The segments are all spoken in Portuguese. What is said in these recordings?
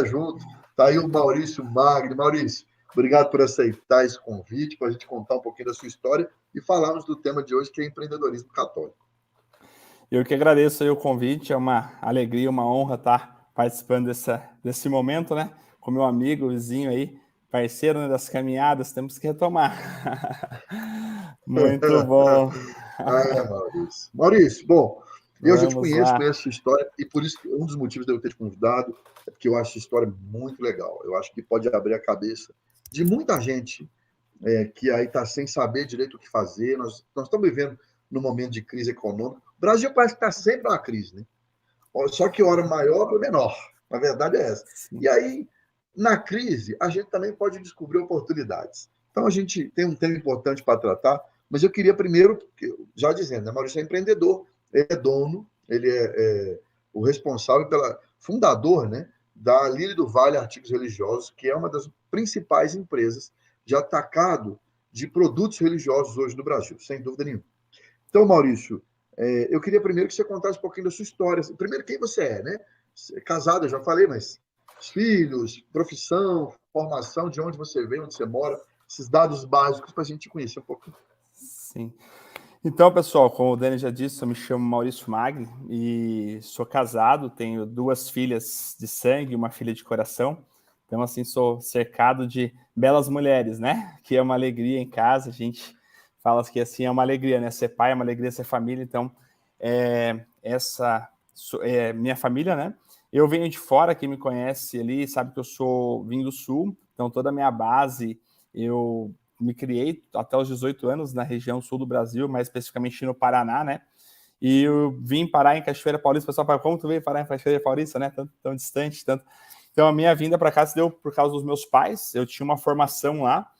junto. Tá aí o Maurício Magno. Maurício, obrigado por aceitar esse convite, para a gente contar um pouquinho da sua história e falarmos do tema de hoje, que é empreendedorismo católico. Eu que agradeço aí o convite, é uma alegria, uma honra estar participando desse momento, né? Com meu amigo, vizinho aí, parceiro, né, das caminhadas, temos que retomar. Muito bom. Maurício. Maurício, bom, eu já te Vamos conheço, lá. conheço a sua história, e por isso que um dos motivos de eu ter te convidado é porque eu acho a história muito legal. Eu acho que pode abrir a cabeça de muita gente que aí está sem saber direito o que fazer. Nós estamos vivendo num momento de crise econômica. O Brasil parece que está sempre numa crise, né? Só que hora maior ou menor. A verdade é essa. Sim. E aí, na crise, a gente também pode descobrir oportunidades. Então, a gente tem um tema importante para tratar, mas eu queria primeiro, já dizendo, né, Maurício é empreendedor, ele é dono, ele é o responsável fundador, né, da Lírio do Vale Artigos Religiosos, que é uma das principais empresas de atacado de produtos religiosos hoje no Brasil, sem dúvida nenhuma. Então, Maurício, eu queria primeiro que você contasse um pouquinho da sua história. Primeiro, quem você é, né? Casado, eu já falei, mas filhos, profissão, formação, de onde você veio, onde você mora, esses dados básicos para a gente conhecer um pouquinho. Sim. Então, pessoal, como o Dani já disse, eu me chamo Maurício Magni e sou casado, tenho 2 filhas de sangue e uma filha de coração. Então, assim, sou cercado de belas mulheres, né? Que é uma alegria em casa. A gente fala que assim é uma alegria, né? Ser pai é uma alegria, ser família. Então, essa é minha família, né? Eu venho de fora, quem me conhece ali sabe que eu vim do Sul. Então, toda a minha base, eu me criei até os 18 anos na região sul do Brasil, mais especificamente no Paraná, né? E eu vim parar em Cachoeira Paulista. O pessoal fala, como tu veio parar em Cachoeira Paulista, né? Tão distante, tanto. Então, a minha vinda para cá se deu por causa dos meus pais. Eu tinha uma formação lá,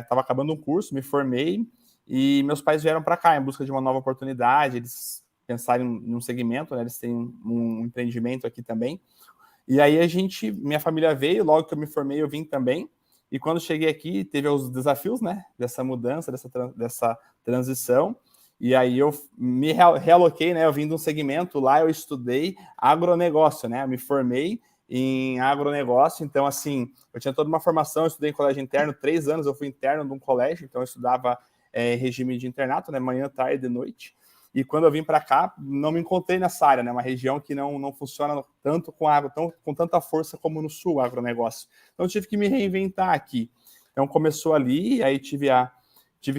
estava acabando um curso, me formei, e meus pais vieram para cá em busca de uma nova oportunidade. Eles pensaram em um segmento, né? Eles têm um empreendimento aqui também. E aí minha família veio, logo que eu me formei, eu vim também. E quando cheguei aqui, teve os desafios, né? Dessa mudança, dessa transição. E aí eu me realoquei, né? Eu vim de um segmento, lá eu estudei agronegócio, né? Eu me formei em agronegócio, então assim, eu tinha toda uma formação, eu estudei em colégio interno, 3 anos eu fui interno de um colégio, então eu estudava regime de internato, né? Manhã, tarde e noite. E quando eu vim para cá, não me encontrei nessa área, né? Uma região que não funciona tanto com água, com tanta força como no sul, agronegócio. Então eu tive que me reinventar aqui. Então começou ali, aí tive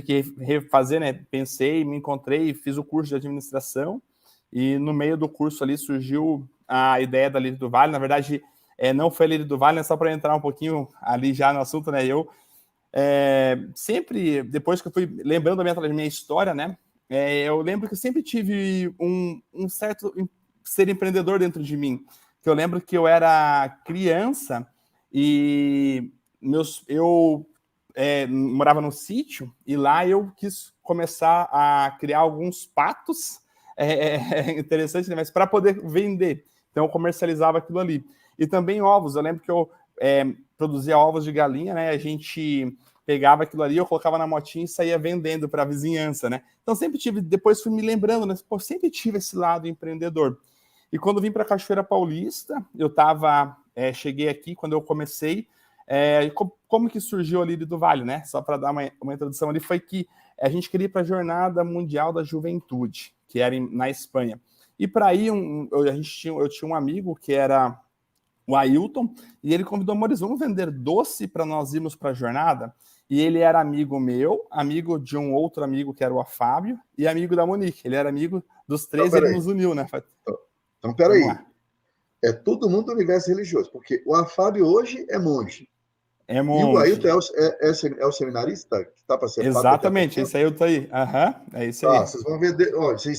que refazer, né? Pensei, me encontrei, fiz o curso de administração, e no meio do curso ali surgiu a ideia da Lírio do Vale. Na verdade, não foi a Lírio do Vale, né? Só para entrar um pouquinho ali já no assunto, né? Eu sempre, depois que eu fui lembrando da minha história, né? Eu lembro que eu sempre tive um certo ser empreendedor dentro de mim. Eu lembro que eu era criança e eu morava num sítio, e lá eu quis começar a criar alguns patos, interessante, né? Mas para poder vender. Então eu comercializava aquilo ali. E também ovos. Eu lembro que eu produzia ovos de galinha, né? A gente pegava aquilo ali, eu colocava na motinha e saía vendendo para a vizinhança, né? Então sempre tive, depois fui me lembrando, né? Pô, sempre tive esse lado empreendedor. E quando vim para Cachoeira Paulista, cheguei aqui, quando eu comecei, como que surgiu a Lírio do Vale, né? Só para dar uma introdução ali, foi que a gente queria ir para a Jornada Mundial da Juventude, que era na Espanha. E para ir, eu tinha um amigo que era o Ailton, e ele convidou, Maurício, vamos vender doce para nós irmos para a jornada? E ele era amigo meu, amigo de um outro amigo que era o Afábio, e amigo da Monique. Ele era amigo dos 3 e ele nos uniu, né? Então, peraí. É todo mundo do universo religioso, porque o Afábio hoje é monge. É monge. E o Ailton é o seminarista que está para ser Exatamente, esse Ailton aí. É isso aí. Vocês vão vender. Olha, você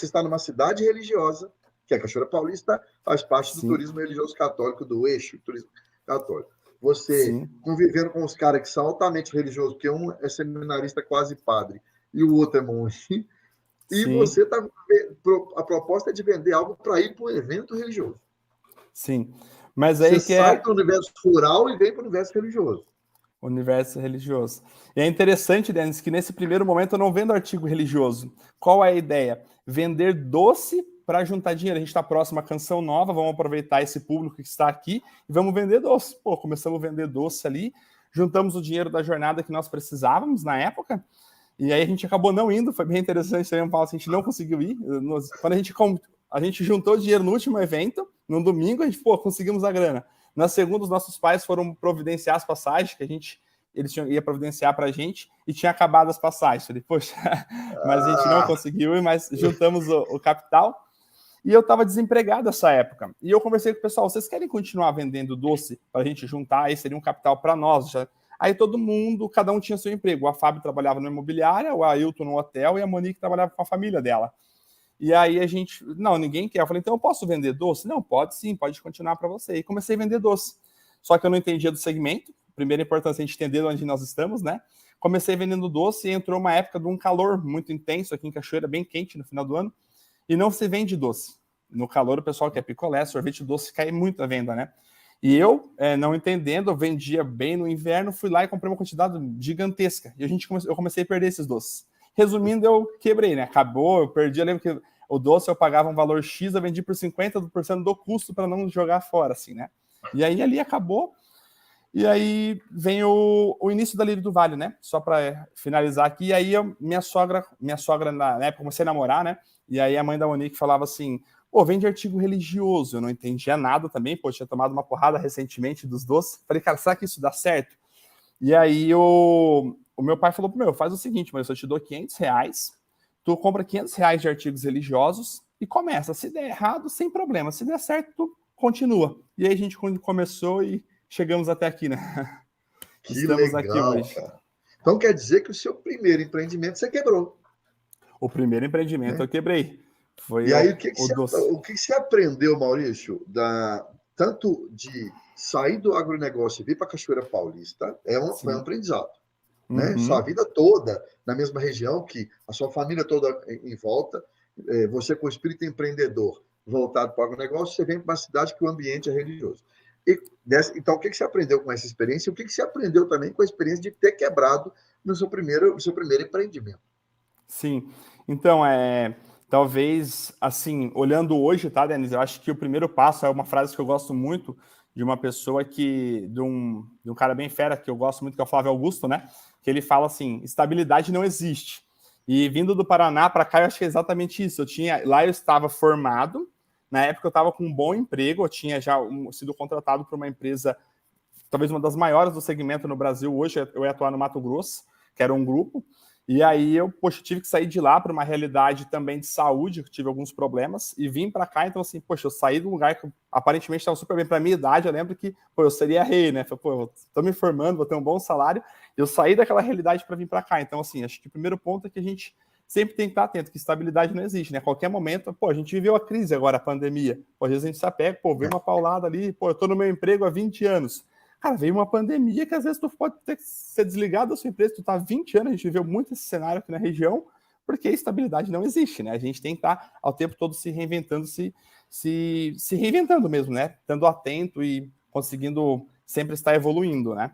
está numa cidade religiosa, que é a Cachoeira Paulista, faz parte do turismo religioso católico, do eixo turismo católico. Você convivendo com os caras que são altamente religiosos, porque um é seminarista quase padre e o outro é monge, e você está. A proposta é de vender algo para ir para um evento religioso. Sim. Mas aí você sai do universo rural e vem para o universo religioso. Universo religioso. E é interessante, Denis, que nesse primeiro momento eu não vendo artigo religioso. Qual é a ideia? Vender doce para juntar dinheiro. A gente está próximo à Canção Nova, vamos aproveitar esse público que está aqui e vamos vender doce. Pô, começamos a vender doce ali, juntamos o dinheiro da jornada que nós precisávamos na época, e aí a gente acabou não indo, foi bem interessante também, Paulo, a gente não conseguiu ir. Quando a gente juntou dinheiro no último evento, no domingo, a gente, conseguimos a grana. Na segunda, os nossos pais foram providenciar as passagens, que eles ia providenciar para a gente, e tinha acabado as passagens. Falei, poxa, mas a gente não conseguiu, mas juntamos o capital. E eu estava desempregado nessa época. E eu conversei com o pessoal, vocês querem continuar vendendo doce para a gente juntar? Aí seria um capital para nós. Aí todo mundo, cada um tinha seu emprego. A Fábio trabalhava na imobiliária, o Ailton no hotel e a Monique trabalhava com a família dela. E aí a gente, não, ninguém quer. Eu falei, então eu posso vender doce? Não, pode sim, pode continuar para você. E comecei a vender doce. Só que eu não entendia do segmento. Primeira importância é a gente entender onde nós estamos, né? Comecei vendendo doce e entrou uma época de um calor muito intenso aqui em Cachoeira, bem quente no final do ano, e não se vende doce. No calor, o pessoal quer picolé, sorvete doce, cai muito a venda, né? E eu, não entendendo, eu vendia bem no inverno, fui lá e comprei uma quantidade gigantesca. E eu comecei a perder esses doces. Resumindo, eu quebrei, né? Acabou, eu perdi. Eu lembro que o doce eu pagava um valor X, eu vendi por 50% do custo para não jogar fora, assim, né? E aí ali acabou. E aí vem o início da Lírio do Vale, né? Só para finalizar aqui. E aí minha sogra na época, comecei a namorar, né? E aí a mãe da Monique falava assim, pô, vende artigo religioso. Eu não entendia nada também, pô, tinha tomado uma porrada recentemente dos doces. Falei, cara, será que isso dá certo? E aí o meu pai falou, faz o seguinte, mas eu te dou R$500, tu compra R$500 de artigos religiosos e começa. Se der errado, sem problema. Se der certo, tu continua. E aí a gente começou e chegamos até aqui, né? Que Estamos legal, aqui hoje. cara. Então quer dizer que o seu primeiro empreendimento você quebrou. O primeiro empreendimento eu quebrei. Foi E aí, doce. o que você aprendeu, Maurício, tanto de sair do agronegócio e vir para a Cachoeira Paulista, foi um aprendizado. Né? Sua vida toda na mesma região, que a sua família toda em volta, você com o espírito empreendedor voltado para o agronegócio, você vem para uma cidade que o ambiente é religioso. Então, o que você aprendeu com essa experiência? E o que você aprendeu também com a experiência de ter quebrado no seu primeiro empreendimento? Sim. Então, talvez, assim, olhando hoje, tá, Denis? Eu acho que o primeiro passo é uma frase que eu gosto muito de uma pessoa de um cara bem fera, que eu gosto muito, que é o Flávio Augusto, né? Que ele fala assim, estabilidade não existe. E vindo do Paraná para cá, eu acho que é exatamente isso. Lá eu estava formado, na época eu estava com um bom emprego, eu tinha já sido contratado por uma empresa, talvez uma das maiores do segmento no Brasil hoje, eu ia atuar no Mato Grosso, que era um grupo, e aí eu, tive que sair de lá para uma realidade também de saúde, que tive alguns problemas, e vim para cá, então assim, eu saí de um lugar que aparentemente estava super bem para a minha idade, eu lembro que, eu seria rei, né? Falei, estou me formando, vou ter um bom salário, eu saí daquela realidade para vir para cá, então assim, acho que o primeiro ponto é que a gente sempre tem que estar atento, que estabilidade não existe, né? A qualquer momento, a gente viveu a crise agora, a pandemia, às vezes a gente se apega, veio uma paulada ali, eu estou no meu emprego há 20 anos, cara, veio uma pandemia que às vezes tu pode ter que ser desligado da sua empresa, tu tá há 20 anos, a gente viveu muito esse cenário aqui na região, porque a estabilidade não existe, né? A gente tem que estar ao tempo todo se reinventando, se reinventando mesmo, né? Estando atento e conseguindo sempre estar evoluindo, né?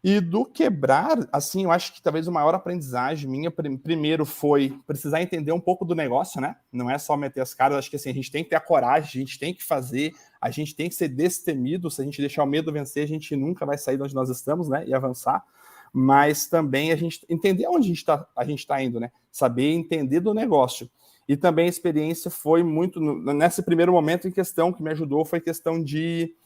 E do quebrar, assim, eu acho que talvez o maior aprendizagem minha, primeiro, foi precisar entender um pouco do negócio, né? Não é só meter as caras, acho que assim, a gente tem que ter a coragem, a gente tem que fazer, a gente tem que ser destemido, se a gente deixar o medo vencer, a gente nunca vai sair de onde nós estamos, né? E avançar. Mas também a gente entender onde a gente tá indo, né? Saber entender do negócio. E também a experiência foi muito, nesse primeiro momento em questão, que me ajudou, foi questão de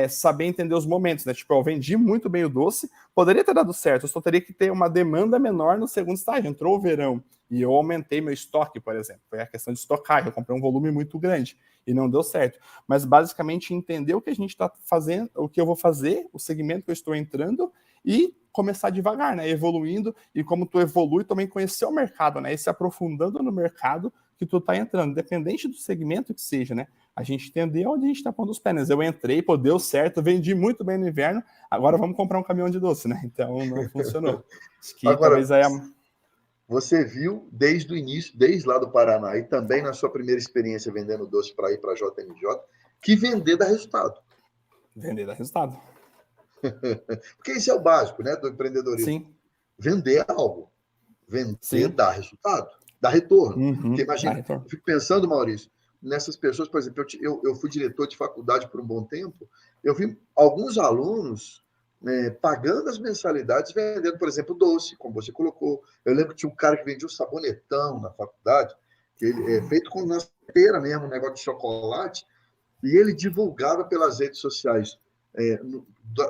saber entender os momentos, né? Tipo, eu vendi muito bem o doce, poderia ter dado certo, eu só teria que ter uma demanda menor no segundo estágio. Entrou o verão e eu aumentei meu estoque, por exemplo. Foi a questão de estocar, eu comprei um volume muito grande e não deu certo. Mas basicamente entender o que a gente está fazendo, o que eu vou fazer, o segmento que eu estou entrando e começar devagar, né? Evoluindo, e como tu evolui, também conhecer o mercado, né? E se aprofundando no mercado que tu tá entrando, independente do segmento que seja, né? A gente entender onde a gente tá pondo os pés. Eu entrei, deu certo, vendi muito bem no inverno, agora vamos comprar um caminhão de doce, né? Então não funcionou. Acho que agora, talvez aí você viu desde o início, desde lá do Paraná, e também na sua primeira experiência vendendo doce para ir para a JMJ, que vender dá resultado. Vender dá resultado. Porque isso é o básico, né, do empreendedorismo. Sim. Vender algo. Vender Sim. dá resultado. dá retorno. Uhum, Porque imagina, eu fico pensando, Maurício, nessas pessoas, por exemplo, eu fui diretor de faculdade por um bom tempo, eu vi alguns alunos pagando as mensalidades, vendendo, por exemplo, doce, como você colocou. Eu lembro que tinha um cara que vendia um sabonetão na faculdade, que ele é feito com nasceira mesmo, um negócio de chocolate, e ele divulgava pelas redes sociais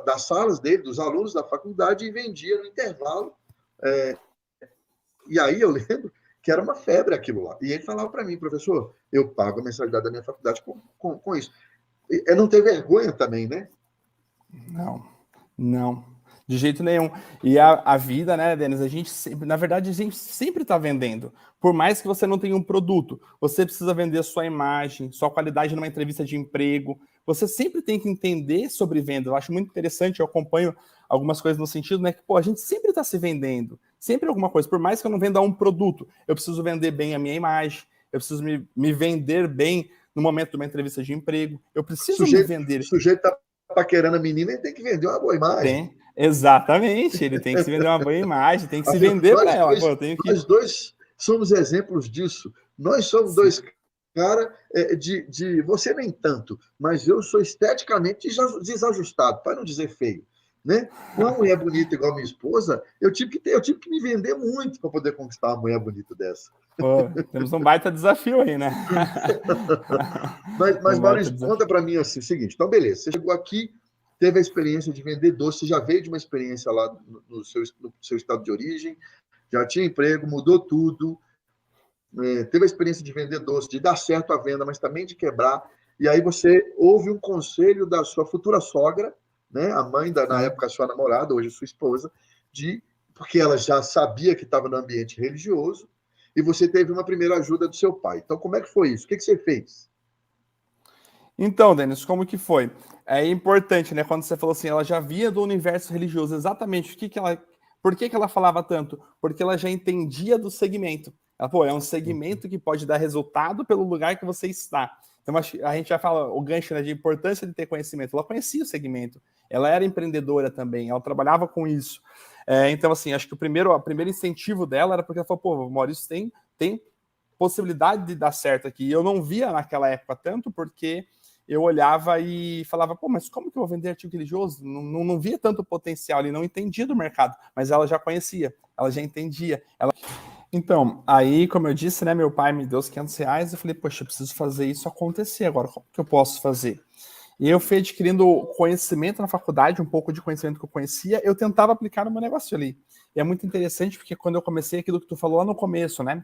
das salas dele, dos alunos da faculdade, e vendia no intervalo. E aí eu lembro que era uma febre aquilo lá. E ele falava para mim, professor, eu pago a mensalidade da minha faculdade com isso. É não ter vergonha também, né? Não, não, de jeito nenhum. E a vida, né, Denis, na verdade, a gente sempre está vendendo. Por mais que você não tenha um produto, você precisa vender a sua imagem, sua qualidade numa entrevista de emprego. Você sempre tem que entender sobre venda. Eu acho muito interessante, eu acompanho algumas coisas no sentido, né, que, pô, a gente sempre está se vendendo. Sempre alguma coisa. Por mais que eu não venda um produto, eu preciso vender bem a minha imagem, eu preciso me vender bem no momento de uma entrevista de emprego. Eu preciso me O vender. sujeito está paquerando a menina e tem que vender uma boa imagem. Tem, exatamente. Ele tem que se vender uma boa imagem, tem que se vender para ela. Pô, eu tenho que. Nós dois somos exemplos disso. Nós somos Sim. dois caras você nem tanto, mas eu sou esteticamente desajustado, para não dizer feio. Né? Uma mulher bonita igual minha esposa, eu tive que me vender muito para poder conquistar uma mulher bonita dessa. Pô, temos um baita desafio aí, né? Mas Um baita Maurício, desafio. conta para mim assim, o seguinte. Então, beleza, você chegou aqui, teve a experiência de vender doce, você já veio de uma experiência lá no seu estado de origem, já tinha emprego, mudou tudo, teve a experiência de vender doce, de dar certo a venda, mas também de quebrar. E aí você ouve um conselho da sua futura sogra, né, a mãe na Sim. época sua namorada, hoje sua esposa, porque ela já sabia que estava no ambiente religioso, e você teve uma primeira ajuda do seu pai. Então, como é que foi isso? O que você fez? Então, Denis, como que foi? É importante, né? Quando você falou assim, ela já via do universo religioso, exatamente por que ela falava tanto? Porque ela já entendia do segmento. Ela, pô, é um segmento que pode dar resultado pelo lugar que você está. Então, a gente já fala o gancho, né, de importância de ter conhecimento. Ela conhecia o segmento, ela era empreendedora também, ela trabalhava com isso. Então, assim, acho que o primeiro incentivo dela era porque ela falou, pô, o Maurício tem possibilidade de dar certo aqui. E eu não via naquela época tanto, porque eu olhava e falava, pô, mas como que eu vou vender artigo religioso? Não via tanto potencial ali, não entendia do mercado, mas ela já conhecia, ela já entendia. Então, aí, como eu disse, né, meu pai me deu os R$ 500, eu falei, poxa, eu preciso fazer isso acontecer agora, como que eu posso fazer? E eu fui adquirindo conhecimento na faculdade, um pouco de conhecimento que eu conhecia, eu tentava aplicar no meu negócio ali. E é muito interessante porque quando eu comecei aquilo que tu falou lá no começo, né?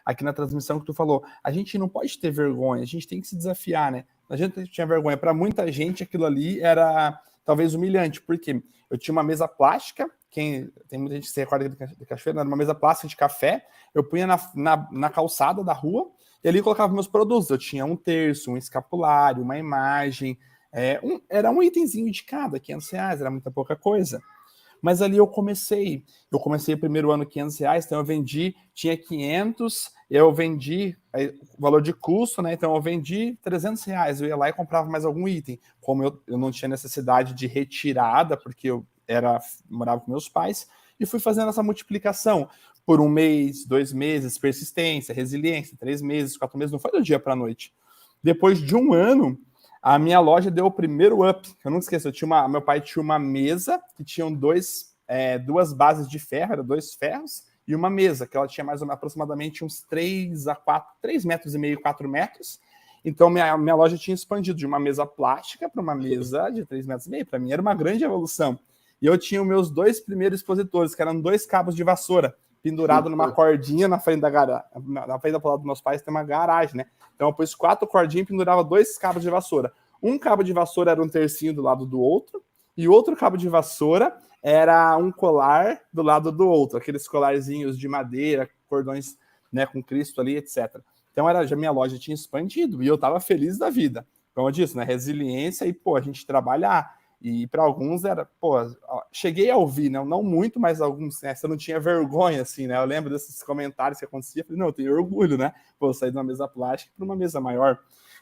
Aqui na transmissão que tu falou, a gente não pode ter vergonha, a gente tem que se desafiar, né? A gente tinha vergonha. Para muita gente, aquilo ali era talvez humilhante, porque eu tinha uma mesa plástica, tem muita gente que se recorda de Cachoeira, era uma mesa plástica de café, eu punha na calçada da rua, e ali eu colocava meus produtos. Eu tinha um terço, um escapulário, uma imagem, era um itemzinho de cada, R$ 500, era muita pouca coisa. Mas ali eu comecei o primeiro ano R$ 500, então eu vendi, tinha 500, eu vendi o valor de custo, né? Então eu vendi R$ 300, eu ia lá e comprava mais algum item. Como eu não tinha necessidade de retirada, porque eu morava com meus pais, e fui fazendo essa multiplicação por 1 mês, 2 meses, persistência, resiliência, 3 meses, 4 meses, não foi do dia para a noite. Depois de um ano, a minha loja deu o primeiro up. Eu não esqueço, meu pai tinha uma mesa que tinham duas bases de ferro, eram 2 ferros, e uma mesa, que ela tinha mais ou menos aproximadamente uns 3 metros e meio, 4 metros. Então, minha loja tinha expandido de uma mesa plástica para uma mesa de 3 metros e meio. Para mim, era uma grande evolução. E eu tinha os meus 2 primeiros expositores, que eram 2 cabos de vassoura, pendurado numa cordinha na frente da garagem. Na frente da lado dos meus pais tem uma garagem, né? Então eu pus 4 cordinhas e pendurava 2 cabos de vassoura. Um cabo de vassoura era um tercinho do lado do outro, e outro cabo de vassoura era um colar do lado do outro, aqueles colarzinhos de madeira, cordões, né, com Cristo ali, etc. Então já minha loja tinha expandido e eu estava feliz da vida. Como eu disse, né, resiliência e, pô, a gente trabalhar. E para alguns era, pô, cheguei a ouvir, né? Não muito, mas alguns, né? Você não tinha vergonha, assim, né? Eu lembro desses comentários que acontecia, falei, não, eu tenho orgulho, né? Pô, eu saí de uma mesa plástica para uma mesa maior.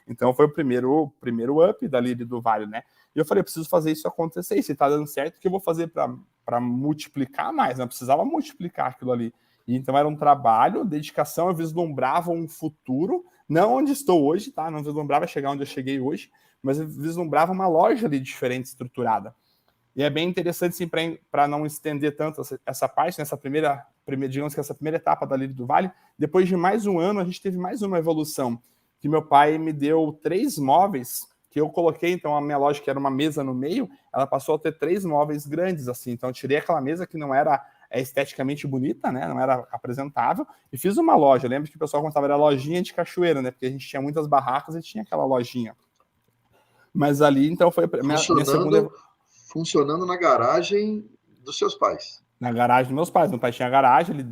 Então foi o primeiro up dali do Vale, né? E eu falei, eu preciso fazer isso acontecer, e se tá dando certo, o que eu vou fazer para multiplicar mais? Né? Eu precisava multiplicar aquilo ali. E então era um trabalho, dedicação, eu vislumbrava um futuro, não onde estou hoje, tá? Não vislumbrava chegar onde eu cheguei hoje, mas eu vislumbrava uma loja ali diferente, estruturada. E é bem interessante, sim, para não estender tanto essa parte, nessa primeira, digamos que essa primeira etapa da Lírio do Vale. Depois de mais um ano, a gente teve mais uma evolução, que meu pai me deu 3 móveis, que eu coloquei, então, a minha loja, que era uma mesa no meio, ela passou a ter 3 móveis grandes, assim. Então, eu tirei aquela mesa que não era esteticamente bonita, né? Não era apresentável, e fiz uma loja. Eu lembro que o pessoal contava, era lojinha de cachoeira, né? Porque a gente tinha muitas barracas e tinha aquela lojinha. Mas ali, então, foi a minha segunda... Funcionando na garagem dos seus pais. Na garagem dos meus pais. Meu pai tinha garagem, ele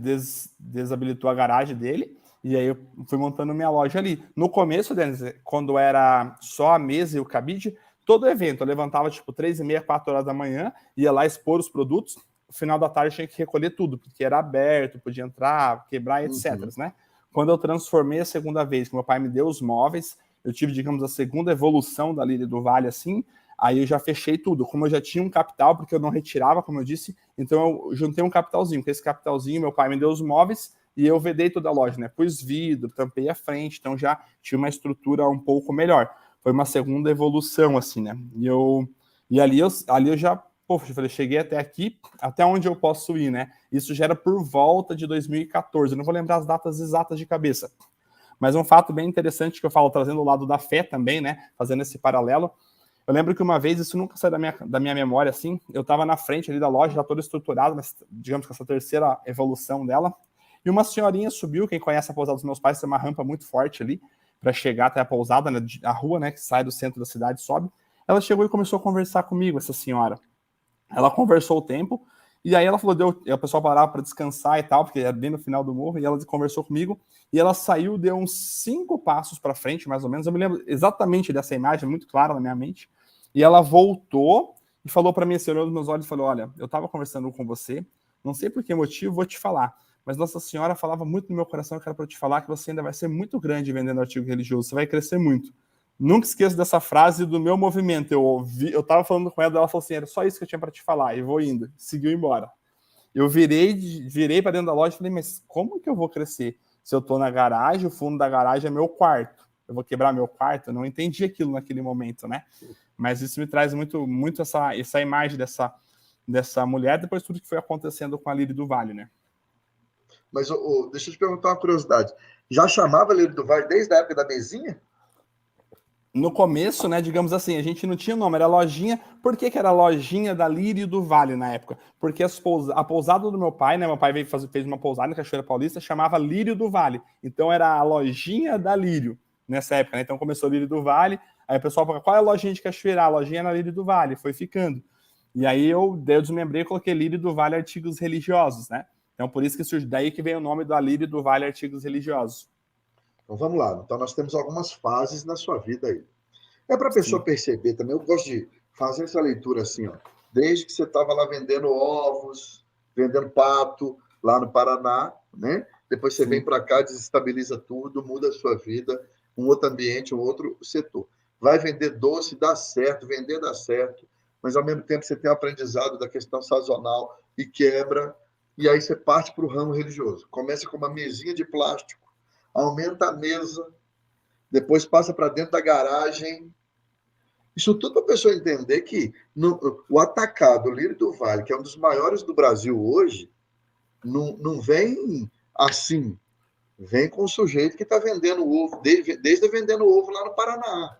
desabilitou a garagem dele, e aí eu fui montando minha loja ali. No começo, Denis, quando era só a mesa e o cabide, todo evento, eu levantava tipo 3h30, 4 horas da manhã, ia lá expor os produtos, no final da tarde eu tinha que recolher tudo, porque era aberto, podia entrar, quebrar, etc. Né? Quando eu transformei a segunda vez, que meu pai me deu os móveis, eu tive, digamos, a segunda evolução da Lírio do Vale, assim, aí eu já fechei tudo. Como eu já tinha um capital, porque eu não retirava, como eu disse, então eu juntei um capitalzinho. Com esse capitalzinho, meu pai me deu os móveis e eu vedei toda a loja, né? Pus vidro, tampei a frente, então já tinha uma estrutura um pouco melhor. Foi uma segunda evolução, assim, né? E ali eu já, pô, eu falei, cheguei até aqui, até onde eu posso ir, né? Isso já era por volta de 2014. Eu não vou lembrar as datas exatas de cabeça. Mas um fato bem interessante que eu falo, trazendo o lado da fé também, né? Fazendo esse paralelo. Eu lembro que uma vez, isso nunca sai da minha memória, assim, eu estava na frente ali da loja, já toda estruturada, mas digamos que essa terceira evolução dela, e uma senhorinha subiu, quem conhece a pousada dos meus pais, tem uma rampa muito forte ali, para chegar até a pousada, né, a rua, né, que sai do centro da cidade, sobe. Ela chegou e começou a conversar comigo, essa senhora. Ela conversou o tempo, e aí ela falou, o pessoal parava para descansar e tal, porque era bem no final do morro, e ela conversou comigo, e ela saiu, deu uns 5 passos para frente, mais ou menos, eu me lembro exatamente dessa imagem, muito clara na minha mente, e ela voltou e falou para mim, assim, olhou nos meus olhos e falou, olha, eu estava conversando com você, não sei por que motivo, vou te falar, mas Nossa Senhora falava muito no meu coração, que era para te falar que você ainda vai ser muito grande vendendo artigo religioso, você vai crescer muito. Nunca esqueço dessa frase do meu movimento. Eu tava falando com ela, ela falou assim, era só isso que eu tinha para te falar, e vou indo. Seguiu embora. Eu virei para dentro da loja e falei, mas como que eu vou crescer? Se eu tô na garagem, o fundo da garagem é meu quarto. Eu vou quebrar meu quarto? Eu não entendi aquilo naquele momento, né? Mas isso me traz muito, muito essa imagem dessa mulher, depois tudo que foi acontecendo com a Lírio do Vale, né? Mas deixa eu te perguntar uma curiosidade. Já chamava Lírio do Vale desde a época da mesinha? No começo, né, digamos assim, a gente não tinha nome, era lojinha. Por que era lojinha da Lírio do Vale na época? Porque a pousada do meu pai, né, meu pai fez uma pousada na Cachoeira Paulista, chamava Lírio do Vale. Então era a lojinha da Lírio nessa época, né? Então começou Lírio do Vale, aí o pessoal falou, qual é a lojinha de Cachoeira? A lojinha na Lírio do Vale, foi ficando. E aí eu desmembrei e coloquei Lírio do Vale Artigos Religiosos, né? Então por isso que surgiu, daí que veio o nome da Lírio do Vale Artigos Religiosos. Então vamos lá. Então nós temos algumas fases na sua vida aí. É para a pessoa Sim. perceber também, eu gosto de fazer essa leitura assim, ó. Desde que você estava lá vendendo ovos, vendendo pato, lá no Paraná, né? Depois você vem para cá, desestabiliza tudo, muda a sua vida, um outro ambiente, um outro setor. Vai vender doce, dá certo, vender dá certo, mas ao mesmo tempo você tem o aprendizado da questão sazonal e quebra, e aí você parte para o ramo religioso. Começa com uma mesinha de plástico, aumenta a mesa, depois passa para dentro da garagem. Isso tudo para a pessoa entender que o atacado Lírio do Vale, que é um dos maiores do Brasil hoje, não vem assim. Vem com o sujeito que está vendendo ovo, desde vendendo ovo lá no Paraná.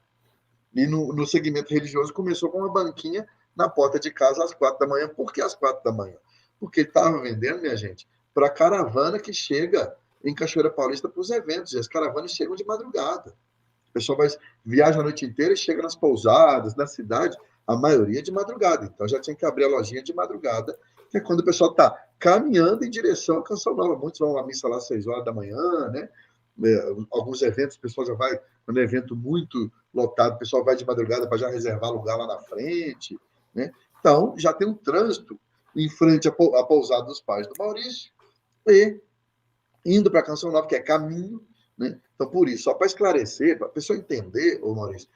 E no segmento religioso começou com uma banquinha na porta de casa às 4 da manhã. Por que às 4 da manhã? Porque ele estava vendendo, minha gente, para a caravana que chega em Cachoeira Paulista para os eventos. E as caravanas chegam de madrugada. O pessoal viaja a noite inteira e chega nas pousadas, na cidade, a maioria de madrugada. Então já tinha que abrir a lojinha de madrugada, que é quando o pessoal está caminhando em direção à Canção Nova. Muitos vão à missa lá às 6 horas da manhã, né? Alguns eventos, o pessoal já vai, quando é evento muito lotado, o pessoal vai de madrugada para já reservar lugar lá na frente, né? Então, já tem um trânsito em frente à pousada dos pais do Maurício e indo para a Canção Nova, que é caminho, né? Então, por isso, só para esclarecer, para a pessoa entender, ô Maurício,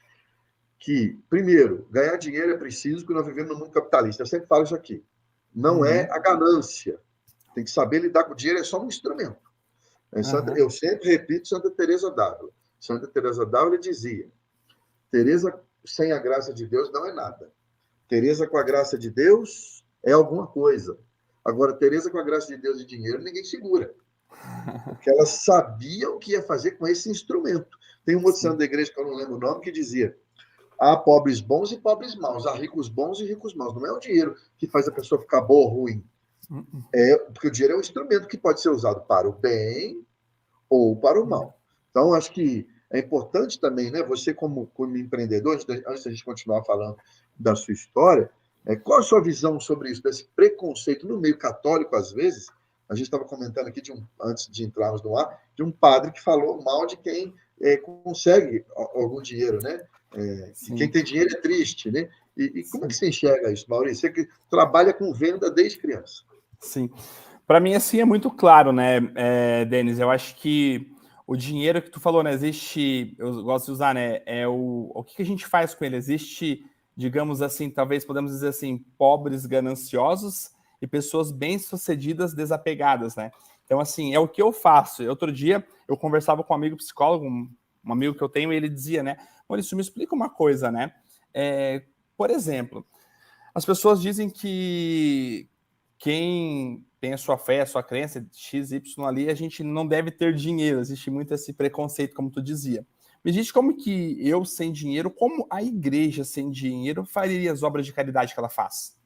que, primeiro, ganhar dinheiro é preciso, porque nós vivemos no mundo capitalista. Eu sempre falo isso aqui. Não é a ganância. Tem que saber lidar com o dinheiro, é só um instrumento. Aham. Eu sempre repito Santa Teresa d'Ávila. Santa Teresa d'Ávila dizia: Teresa sem a graça de Deus não é nada. Teresa com a graça de Deus é alguma coisa. Agora, Teresa com a graça de Deus e dinheiro, ninguém segura. Porque ela sabia o que ia fazer com esse instrumento. Tem um outro santo Sim. da igreja, que eu não lembro o nome, que dizia: há pobres bons e pobres maus, há ricos bons e ricos maus. Não é o dinheiro que faz a pessoa ficar boa ou ruim. Porque o dinheiro é um instrumento que pode ser usado para o bem ou para o mal. Então, acho que é importante também, né? Você, como empreendedor, antes da gente continuar falando da sua história, qual a sua visão sobre isso, desse preconceito no meio católico, às vezes? A gente estava comentando aqui, antes de entrarmos no ar, de um padre que falou mal de quem consegue algum dinheiro, né? Quem Sim. tem dinheiro é triste, né? E como é que você enxerga isso, Maurício? Você que trabalha com venda desde criança. Sim. Para mim, assim, é muito claro, né, Denis? Eu acho que o dinheiro que tu falou, né, existe, eu gosto de usar, né, o que a gente faz com ele? Existe, digamos assim, talvez podemos dizer assim, pobres gananciosos e pessoas bem-sucedidas desapegadas, né? Então, assim, é o que eu faço. Outro dia, eu conversava com um amigo psicólogo, um amigo que eu tenho, e ele dizia, né, Maurício, me explica uma coisa, né? Por exemplo, as pessoas dizem que quem tem a sua fé, a sua crença, X, Y ali, a gente não deve ter dinheiro. Existe muito esse preconceito, como tu dizia. Me diz como que eu, sem dinheiro, como a igreja sem dinheiro faria as obras de caridade que ela faz?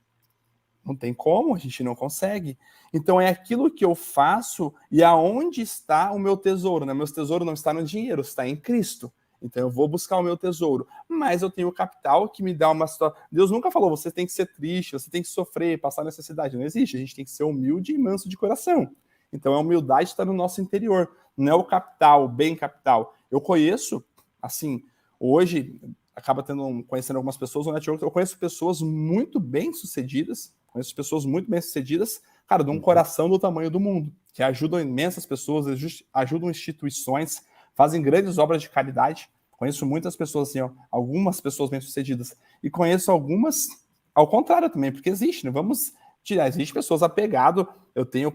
Não tem como, a gente não consegue. Então é aquilo que eu faço e aonde está o meu tesouro, né? Meu tesouro não está no dinheiro, está em Cristo. Então eu vou buscar o meu tesouro. Mas eu tenho o capital que me dá uma situação. Deus nunca falou, você tem que ser triste, você tem que sofrer, passar necessidade. Não existe. A gente tem que ser humilde e manso de coração. Então a humildade está no nosso interior. Não é o capital, o bem capital. Eu conheço, assim, hoje, conhecendo algumas pessoas no network, eu conheço pessoas muito bem-sucedidas, cara, de um coração do tamanho do mundo, que ajudam imensas pessoas, ajudam instituições, fazem grandes obras de caridade. Conheço muitas pessoas assim, ó, algumas pessoas bem-sucedidas, e conheço algumas ao contrário também, porque existe, não vamos tirar, existe pessoas apegado,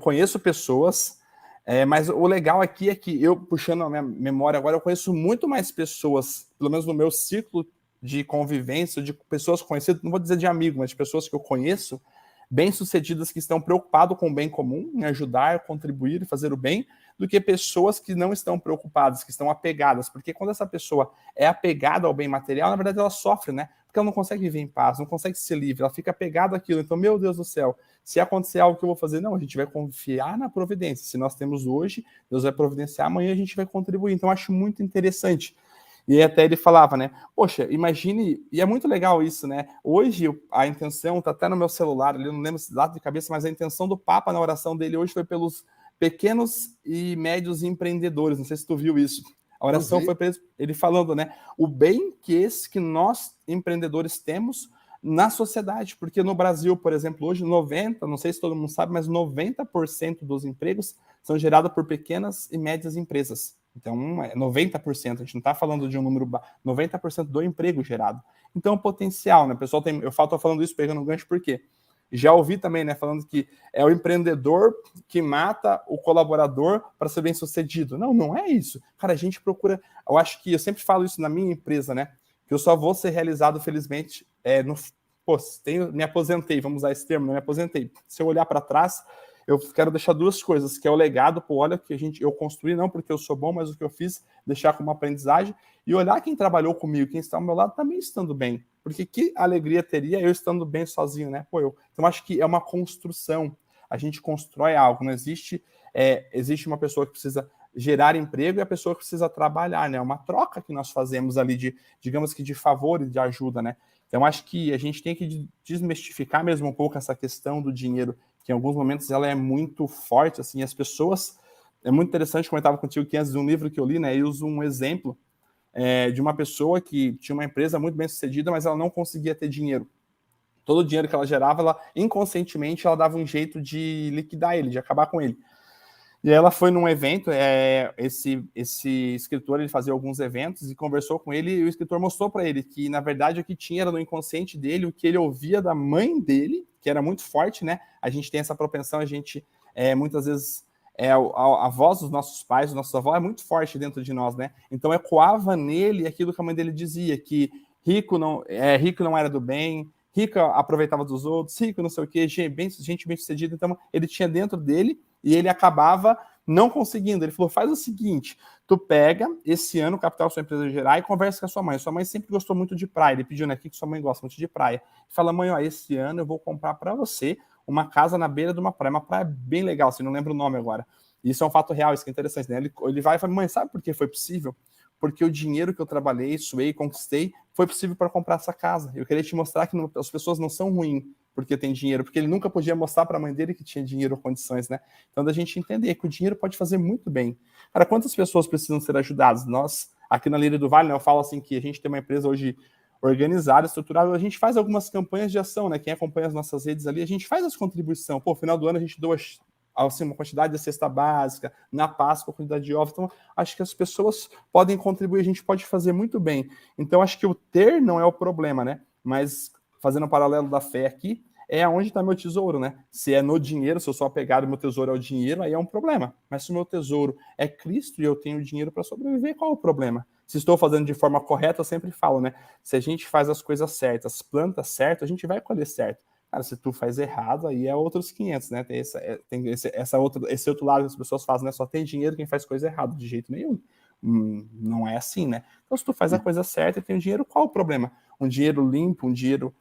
conheço pessoas, mas o legal aqui é que eu, puxando a minha memória agora, eu conheço muito mais pessoas, pelo menos no meu ciclo de convivência, de pessoas conhecidas, não vou dizer de amigo, mas de pessoas que eu conheço, bem-sucedidas que estão preocupadas com o bem comum, em ajudar, contribuir e fazer o bem, do que pessoas que não estão preocupadas, que estão apegadas. Porque quando essa pessoa é apegada ao bem material, na verdade ela sofre, né? Porque ela não consegue viver em paz, não consegue ser livre, ela fica apegada àquilo. Então, meu Deus do céu, se acontecer algo que eu vou fazer, não, a gente vai confiar na providência. Se nós temos hoje, Deus vai providenciar, amanhã a gente vai contribuir. Então, eu acho muito interessante. E até ele falava, né? Poxa, imagine, e é muito legal isso, né? Hoje a intenção, tá até no meu celular, eu não lembro esse dado de cabeça, mas a intenção do Papa na oração dele hoje foi pelos pequenos e médios empreendedores. Não sei se tu viu isso. A Eu oração vi. foi para ele falando, né? O bem que nós empreendedores temos na sociedade, porque no Brasil, por exemplo, hoje 90, não sei se todo mundo sabe, mas 90% dos empregos são gerados por pequenas e médias empresas. Então, é 90%, a gente não está falando de um número 90% do emprego gerado. Então, o potencial, né? O pessoal eu estou falando isso pegando um gancho, por quê? Já ouvi também, né, falando que é o empreendedor que mata o colaborador para ser bem sucedido. Não, não é isso. Cara, a gente procura. Eu acho que eu sempre falo isso na minha empresa, né? Que eu só vou ser realizado, felizmente, me aposentei, vamos usar esse termo, né? Me aposentei. Se eu olhar para trás, eu quero deixar duas coisas, que é o legado, olha, que eu construí, não porque eu sou bom, mas o que eu fiz, deixar como aprendizagem, e olhar quem trabalhou comigo, quem está ao meu lado, também estando bem. Porque que alegria teria eu estando bem sozinho, né? Então acho que é uma construção. A gente constrói algo, não existe. Existe uma pessoa que precisa gerar emprego e a pessoa que precisa trabalhar, né? É uma troca que nós fazemos ali digamos que de favor e de ajuda, né? Então acho que a gente tem que desmistificar mesmo um pouco essa questão do dinheiro, que em alguns momentos ela é muito forte, assim, as pessoas. É muito interessante, comentava contigo que antes de um livro que eu li, né? Eu uso um exemplo de uma pessoa que tinha uma empresa muito bem sucedida, mas ela não conseguia ter dinheiro. Todo o dinheiro que ela gerava, ela inconscientemente ela dava um jeito de liquidar ele, de acabar com ele. E aí ela foi num evento, esse escritor ele fazia alguns eventos e conversou com ele, e o escritor mostrou para ele que, na verdade, o que tinha era no inconsciente dele, o que ele ouvia da mãe dele, que era muito forte, né? A gente tem essa propensão, a gente muitas vezes a voz dos nossos pais, dos nossos avós é muito forte dentro de nós, né? Então ecoava nele aquilo que a mãe dele dizia, que rico não era do bem, rico aproveitava dos outros, rico não sei o quê, gente bem-sucedida. Então ele tinha dentro dele e ele acabava não conseguindo. Ele falou, faz o seguinte, tu pega esse ano o capital da sua empresa gerar e conversa com a sua mãe. Sua mãe sempre gostou muito de praia. Ele pediu, né, que sua mãe gosta muito de praia. Fala, mãe, ó, esse ano eu vou comprar para você uma casa na beira de uma praia bem legal, assim, não lembro o nome agora. Isso é um fato real, isso que é interessante, né? Ele vai e fala, mãe, sabe por que foi possível? Porque o dinheiro que eu trabalhei, suei, conquistei, foi possível para comprar essa casa. Eu queria te mostrar que as pessoas não são ruins porque tem dinheiro, porque ele nunca podia mostrar para a mãe dele que tinha dinheiro ou condições, né? Então, da gente entender que o dinheiro pode fazer muito bem. Cara, quantas pessoas precisam ser ajudadas? Nós, aqui na Lírio do Vale, né, eu falo assim que a gente tem uma empresa hoje organizada, estruturada, a gente faz algumas campanhas de ação, né? Quem acompanha as nossas redes ali, a gente faz as contribuições. Pô, no final do ano a gente doa assim, uma quantidade de cesta básica, na Páscoa, a quantidade de ovos. Então, acho que as pessoas podem contribuir, a gente pode fazer muito bem. Então, acho que o ter não é o problema, né? Mas, fazendo um paralelo da fé aqui, é onde está meu tesouro, né? Se é no dinheiro, se eu sou apegado, meu tesouro é o dinheiro, aí é um problema. Mas se o meu tesouro é Cristo e eu tenho dinheiro para sobreviver, qual é o problema? Se estou fazendo de forma correta, eu sempre falo, né? Se a gente faz as coisas certas, planta certo, a gente vai colher certo. Cara, se tu faz errado, aí é outros 500, né? Tem esse outro lado que as pessoas fazem, né? Só tem dinheiro quem faz coisa errada, de jeito nenhum. Não é assim, né? Então, se tu faz a coisa certa e tem o dinheiro, qual o problema? Um dinheiro limpo, um dinheiro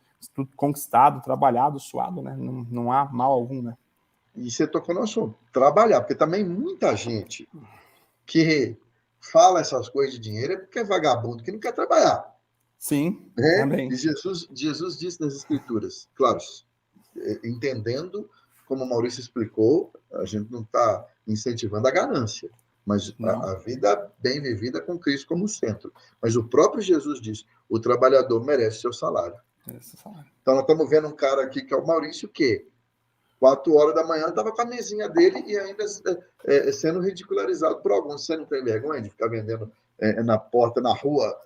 conquistado, trabalhado, suado, né? Não há mal algum, né? E você tocou no assunto, trabalhar, porque também muita gente que fala essas coisas de dinheiro é porque é vagabundo, que não quer trabalhar. Sim, Né? também. E Jesus disse nas Escrituras, claro, entendendo, como o Maurício explicou, a gente não está incentivando a ganância, mas a vida bem vivida com Cristo como centro. Mas o próprio Jesus diz, o trabalhador merece seu salário. Então, nós estamos vendo um cara aqui que é o Maurício, que 4 horas da manhã estava com a mesinha dele e ainda sendo ridicularizado por alguns. Você não tem vergonha de ficar vendendo na porta, na rua,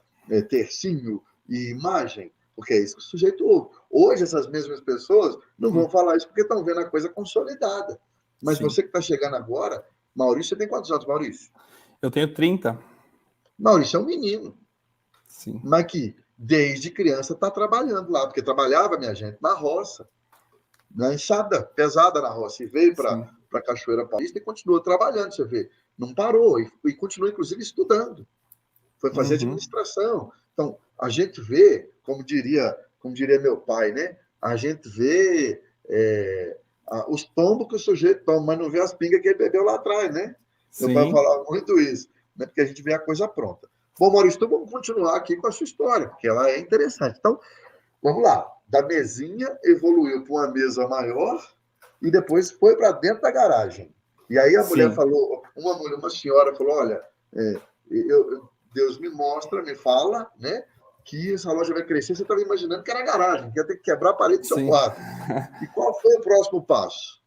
tercinho e imagem? Porque é isso que o sujeito ouve. Hoje, essas mesmas pessoas não vão falar isso porque estão vendo a coisa consolidada. Mas você que está chegando agora, Maurício, você tem quantos anos, Maurício? Eu tenho 30. Maurício é um menino. Sim. Mas que, desde criança, está trabalhando lá. Porque trabalhava, minha gente, na roça. Na enxada pesada na roça. E veio para a Cachoeira Paulista e continuou trabalhando, você vê. Não parou. E continua, inclusive, estudando. Foi fazer administração. Então, a gente vê, como diria meu pai, né? A gente vê os tombos que o sujeito toma, mas não vê as pingas que ele bebeu lá atrás, né? Meu pai falava muito isso, né? Porque a gente vê a coisa pronta. Bom, Maurício, então vamos continuar aqui com a sua história, porque ela é interessante. Então, vamos lá. Da mesinha evoluiu para uma mesa maior e depois foi para dentro da garagem. E aí a mulher falou, uma senhora falou, olha, Deus me mostra, me fala, né, que essa loja vai crescer. Você estava imaginando que era garagem, que ia ter que quebrar a parede do seu quarto. E qual foi o próximo passo?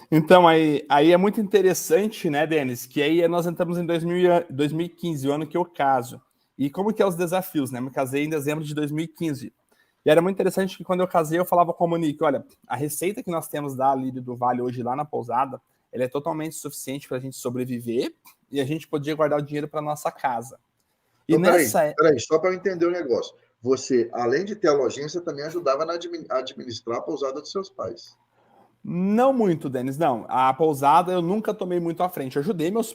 Então, aí é muito interessante, né, Denis, que aí nós entramos em 2015, o ano que eu caso. E como que é os desafios, né? Me casei em dezembro de 2015. E era muito interessante que quando eu casei, eu falava com a Monique, olha, a receita que nós temos da Lírio do Vale hoje lá na pousada, ela é totalmente suficiente para a gente sobreviver e a gente podia guardar o dinheiro para nossa casa. E então, peraí, só para eu entender o negócio. Você, além de ter a lojinha, você também ajudava a administrar a pousada dos seus pais. Não muito, Denis, não. A pousada eu nunca tomei muito à frente. Eu ajudei meus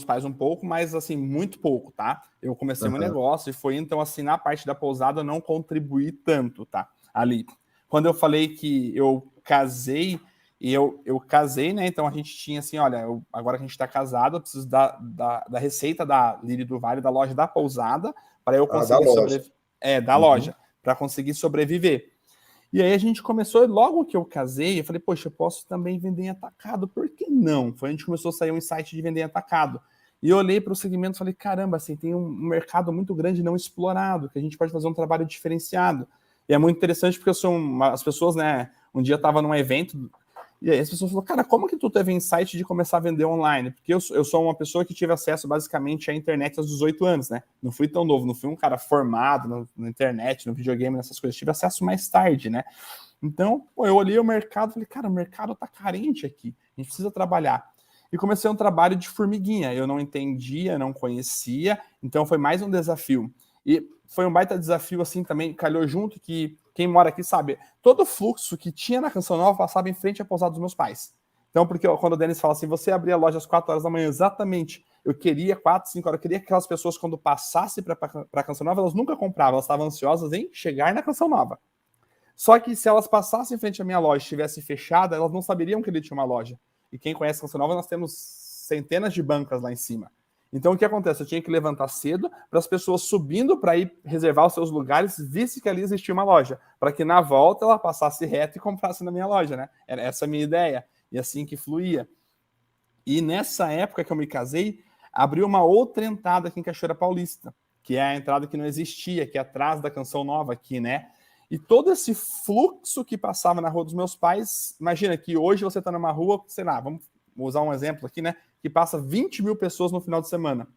pais um pouco, mas assim, muito pouco, tá? Eu comecei meu negócio e foi, então, assim, na parte da pousada eu não contribuí tanto, tá? Ali. Quando eu falei que eu casei, e eu casei, né? Então a gente tinha assim, olha, agora que a gente tá casado, eu preciso da receita da Lírio do Vale, da loja da pousada, para eu conseguir sobreviver. Da loja, para conseguir sobreviver. E aí a gente começou, logo que eu casei, eu falei, poxa, eu posso também vender em atacado, por que não? A gente começou a sair um insight de vender em atacado. E eu olhei para o segmento e falei, caramba, assim, tem um mercado muito grande não explorado, que a gente pode fazer um trabalho diferenciado. E é muito interessante porque as pessoas, né, um dia eu estava num evento, e aí as pessoas falaram, cara, como que tu teve insight de começar a vender online? Porque eu sou uma pessoa que tive acesso basicamente à internet aos 18 anos, né? Não fui tão novo, não fui um cara formado na internet, no videogame, nessas coisas. Tive acesso mais tarde, né? Então, pô, eu olhei o mercado e falei, cara, o mercado tá carente aqui, a gente precisa trabalhar. E comecei um trabalho de formiguinha, eu não entendia, não conhecia, então foi mais um desafio. E foi um baita desafio, assim, também, calhou junto, que quem mora aqui sabe, todo o fluxo que tinha na Canção Nova passava em frente à pousada dos meus pais. Então, porque quando o Denis fala assim, você abria a loja às 4 horas da manhã, exatamente, eu queria 4, 5 horas, eu queria que aquelas pessoas, quando passassem para a Canção Nova, elas nunca compravam, elas estavam ansiosas em chegar na Canção Nova. Só que se elas passassem em frente à minha loja e estivesse fechada, elas não saberiam que ele tinha uma loja. E quem conhece a Canção Nova, nós temos centenas de bancas lá em cima. Então, o que acontece? Eu tinha que levantar cedo para as pessoas subindo para ir reservar os seus lugares, visse que ali existia uma loja, para que na volta ela passasse reto e comprasse na minha loja, né? Era essa a minha ideia. E assim que fluía. E nessa época que eu me casei, abriu uma outra entrada aqui em Cachoeira Paulista, que é a entrada que não existia, que é atrás da Canção Nova aqui, né? E todo esse fluxo que passava na rua dos meus pais, imagina que hoje você está numa rua, sei lá, vamos usar um exemplo aqui, né? Que passa 20 mil pessoas no final de semana.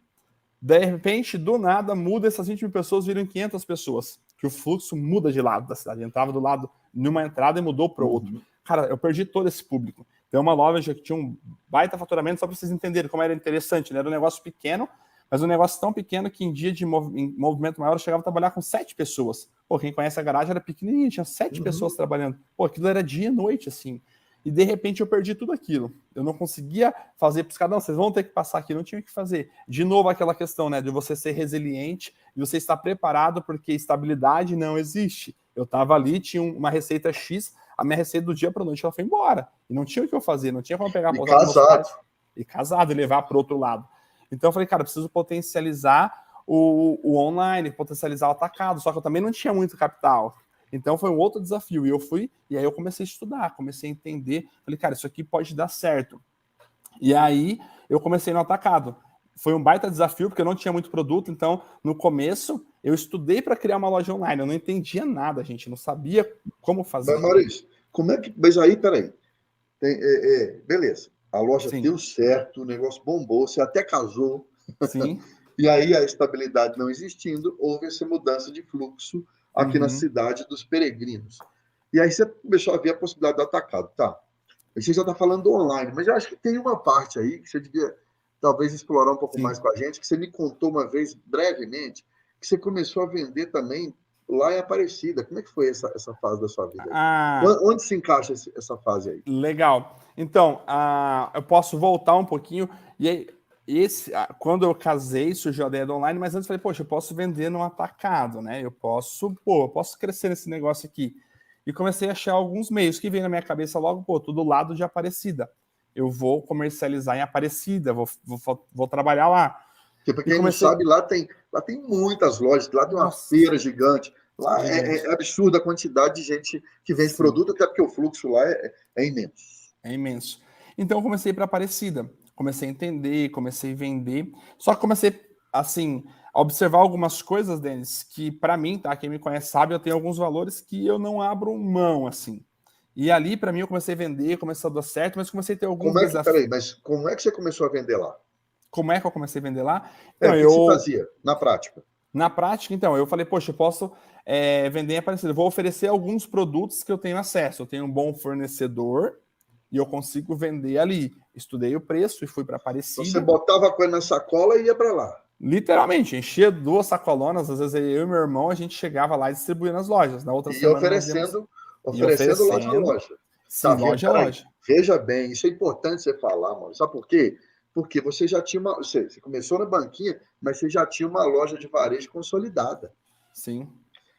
De repente, do nada, muda essas 20 mil pessoas, viram 500 pessoas. Que o fluxo muda de lado da cidade. Entrava do lado numa entrada e mudou para o outro. Cara, eu perdi todo esse público. Tem uma loja que tinha um baita faturamento, só para vocês entenderem como era interessante, né? Era um negócio pequeno, mas um negócio tão pequeno que em dia de movimento maior eu chegava a trabalhar com 7 pessoas. Pô, quem conhece a garagem era pequenininha, tinha 7 pessoas trabalhando. Pô, aquilo era dia e noite, assim. E de repente eu perdi tudo aquilo. Eu não conseguia fazer para os caras, não, vocês vão ter que passar aqui, não tinha o que fazer. De novo aquela questão, né, de você ser resiliente, de você estar preparado, porque estabilidade não existe. Eu estava ali, tinha uma receita X, a minha receita do dia para a noite ela foi embora. E não tinha o que eu fazer, não tinha como pegar a pousada dos meus pais e casado e levar para o outro lado. Então eu falei, cara, eu preciso potencializar o online, potencializar o atacado, só que eu também não tinha muito capital. Então foi um outro desafio, e eu fui, e aí eu comecei a estudar, comecei a entender, falei, cara, isso aqui pode dar certo. E aí eu comecei no atacado. Foi um baita desafio, porque eu não tinha muito produto, então no começo eu estudei para criar uma loja online, eu não entendia nada, gente, não sabia como fazer. Mas, Maurício, como é que... Mas aí, peraí, beleza, a loja Sim. deu certo, o negócio bombou, você até casou, sim. E aí a estabilidade não existindo, houve essa mudança de fluxo aqui na cidade dos peregrinos. E aí você começou a ver a possibilidade do atacado, tá? Aí você já está falando do online, mas eu acho que tem uma parte aí que você devia talvez explorar um pouco mais com a gente, que você me contou uma vez, brevemente, que você começou a vender também lá em Aparecida. Como é que foi essa fase da sua vida aí? Onde se encaixa essa fase aí? Legal. Então, eu posso voltar um pouquinho, e aí, quando eu casei, surgiu a ideia do online, mas antes eu falei, poxa, eu posso vender no atacado, né? Eu posso crescer nesse negócio aqui. E comecei a achar alguns meios que veio na minha cabeça logo, tudo lado de Aparecida. Eu vou comercializar em Aparecida, vou trabalhar lá. Porque para quem não sabe, lá tem muitas lojas, lá tem uma feira gigante. Lá é absurda a quantidade de gente que vende produto, até porque o fluxo lá é imenso. É imenso. Então eu comecei para Aparecida. Comecei a entender, comecei a vender. Só que comecei, assim, a observar algumas coisas, Denis, que para mim, tá? Quem me conhece sabe, eu tenho alguns valores que eu não abro mão, assim. E ali, para mim, eu comecei a vender, começou a dar certo, mas comecei a ter alguns desafios. Peraí, mas como é que você começou a vender lá? Como é que eu comecei a vender lá? Então, o que você fazia na prática? Na prática, então, eu falei, poxa, eu posso vender em Aparecida. Eu vou oferecer alguns produtos que eu tenho acesso. Eu tenho um bom fornecedor e eu consigo vender ali. Estudei o preço e fui para Aparecida. Você botava a coisa na sacola e ia para lá? Literalmente, enchia 2 sacolonas, às vezes eu e meu irmão, a gente chegava lá e distribuía nas lojas. Na outra semana oferecendo loja a loja. Sim, tá, loja a loja. Veja bem, isso é importante você falar, mano. Sabe por quê? Porque você já tinha você começou na banquinha, mas você já tinha uma loja de varejo consolidada. Sim.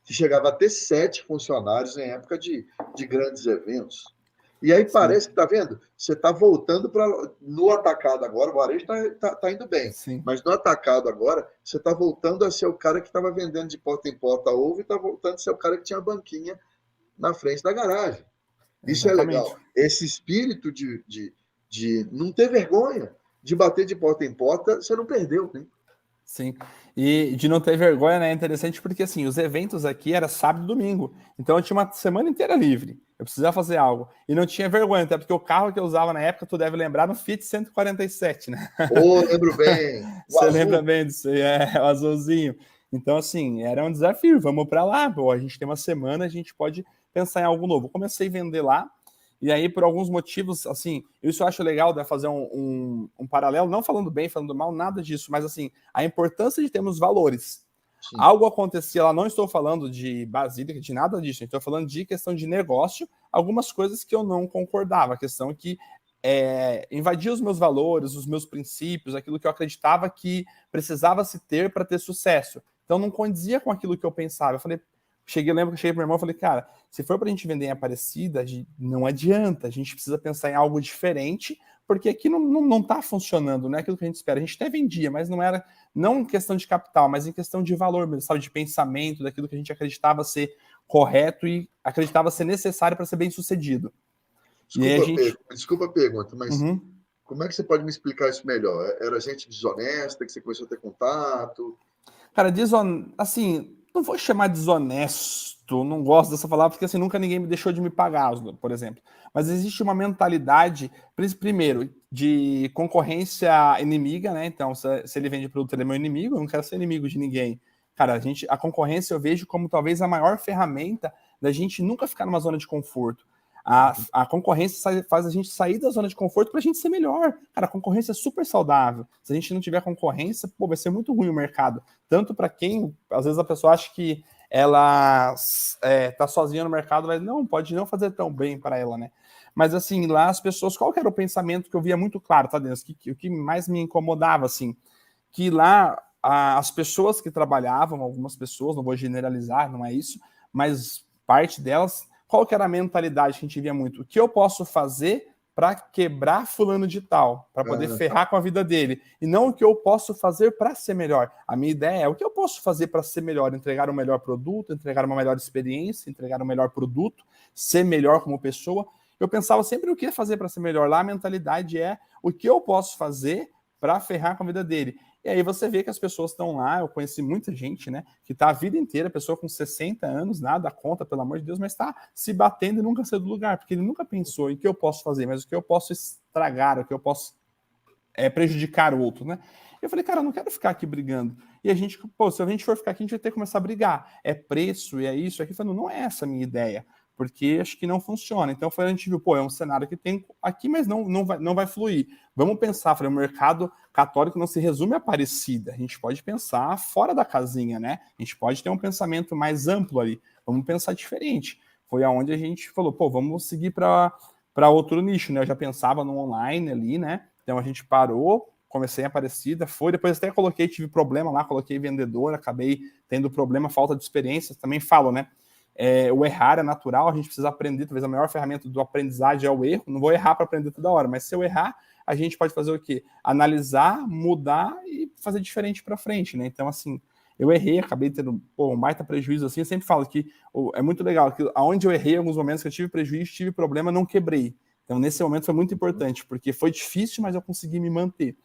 Que chegava a ter 7 funcionários em época de grandes eventos. E aí parece que, tá vendo? Você está voltando para no atacado agora, o varejo tá indo bem. Sim. Mas no atacado agora, você está voltando a ser o cara que estava vendendo de porta em porta ovo e está voltando a ser o cara que tinha a banquinha na frente da garagem. Isso Exatamente. É legal. Esse espírito de não ter vergonha, de bater de porta em porta, você não perdeu, né? Sim, e de não ter vergonha, né, é interessante porque, assim, os eventos aqui era sábado e domingo, então eu tinha uma semana inteira livre, eu precisava fazer algo, e não tinha vergonha, até porque o carro que eu usava na época, tu deve lembrar, no Fiat 147, né? Lembro bem. Você lembra bem disso aí, o azulzinho. Então, assim, era um desafio, vamos para lá, a gente tem uma semana, a gente pode pensar em algo novo. Comecei a vender lá, e aí, por alguns motivos, assim, isso eu acho legal, né, fazer um paralelo, não falando bem, falando mal, nada disso, mas assim, a importância de termos valores. Sim. Algo acontecia lá, não estou falando de basílica, de nada disso, estou falando de questão de negócio, algumas coisas que eu não concordava, a questão que invadia os meus valores, os meus princípios, aquilo que eu acreditava que precisava se ter para ter sucesso. Então não condizia com aquilo que eu pensava. Eu falei, lembro que eu cheguei para meu irmão e falei, cara, se for para a gente vender em Aparecida, não adianta, a gente precisa pensar em algo diferente, porque aqui não tá funcionando, não é aquilo que a gente espera. A gente até vendia, mas não era, não em questão de capital, mas em questão de valor mesmo, sabe, de pensamento, daquilo que a gente acreditava ser correto e acreditava ser necessário para ser bem sucedido. Desculpa a pergunta, mas como é que você pode me explicar isso melhor? Era gente desonesta que você começou a ter contato? Cara, assim, não vou chamar desonesto, não gosto dessa palavra, porque assim, nunca ninguém me deixou de me pagar, por exemplo. Mas existe uma mentalidade, primeiro, de concorrência inimiga, né? Então, se ele vende produto, ele é meu inimigo, eu não quero ser inimigo de ninguém. Cara, a concorrência eu vejo como talvez a maior ferramenta da gente nunca ficar numa zona de conforto. A concorrência faz a gente sair da zona de conforto para a gente ser melhor. Cara, a concorrência é super saudável. Se a gente não tiver concorrência, vai ser muito ruim o mercado. Tanto para quem, às vezes a pessoa acha que ela tá sozinha no mercado, mas não, pode não fazer tão bem para ela, né? Mas assim, lá as pessoas, qual que era o pensamento que eu via muito claro, tá, Denis? O que mais me incomodava, assim, que lá as pessoas que trabalhavam, algumas pessoas, não vou generalizar, não é isso, mas parte delas, qual que era a mentalidade que a gente via muito? O que eu posso fazer para quebrar fulano de tal, para poder ferrar com a vida dele, e não o que eu posso fazer para ser melhor. A minha ideia é o que eu posso fazer para ser melhor, entregar um melhor produto, entregar uma melhor experiência, entregar um melhor produto, ser melhor como pessoa. Eu pensava sempre o que fazer para ser melhor. Lá a mentalidade é o que eu posso fazer para ferrar com a vida dele. E aí você vê que as pessoas estão lá, eu conheci muita gente, né, que está a vida inteira, pessoa com 60 anos, nada conta, pelo amor de Deus, mas está se batendo e nunca saiu do lugar, porque ele nunca pensou em o que eu posso fazer, mas o que eu posso estragar, o que eu posso prejudicar o outro, né? Eu falei, cara, eu não quero ficar aqui brigando. E a gente, se a gente for ficar aqui, a gente vai ter que começar a brigar. É preço, e é isso, aqui. Falando, não é essa a minha ideia, porque acho que não funciona. Então a gente viu, é um cenário que tem aqui, mas não vai fluir. Vamos pensar, o mercado católico não se resume a Aparecida. A gente pode pensar fora da casinha, né? A gente pode ter um pensamento mais amplo ali. Vamos pensar diferente. Foi aonde a gente falou, vamos seguir para outro nicho, né? Eu já pensava no online ali, né? Então a gente parou, comecei em Aparecida, depois até tive problema lá, coloquei vendedor, acabei tendo problema, falta de experiência, também falo, né? O errar é natural, a gente precisa aprender, talvez a maior ferramenta do aprendizagem é o erro, não vou errar para aprender toda hora, mas se eu errar, a gente pode fazer o quê? Analisar, mudar e fazer diferente para frente, né? Então, assim, eu errei, acabei tendo um baita prejuízo, assim, eu sempre falo que é muito legal, que aonde eu errei, alguns momentos que eu tive prejuízo, tive problema, não quebrei. Então, nesse momento foi muito importante, porque foi difícil, mas eu consegui me manter.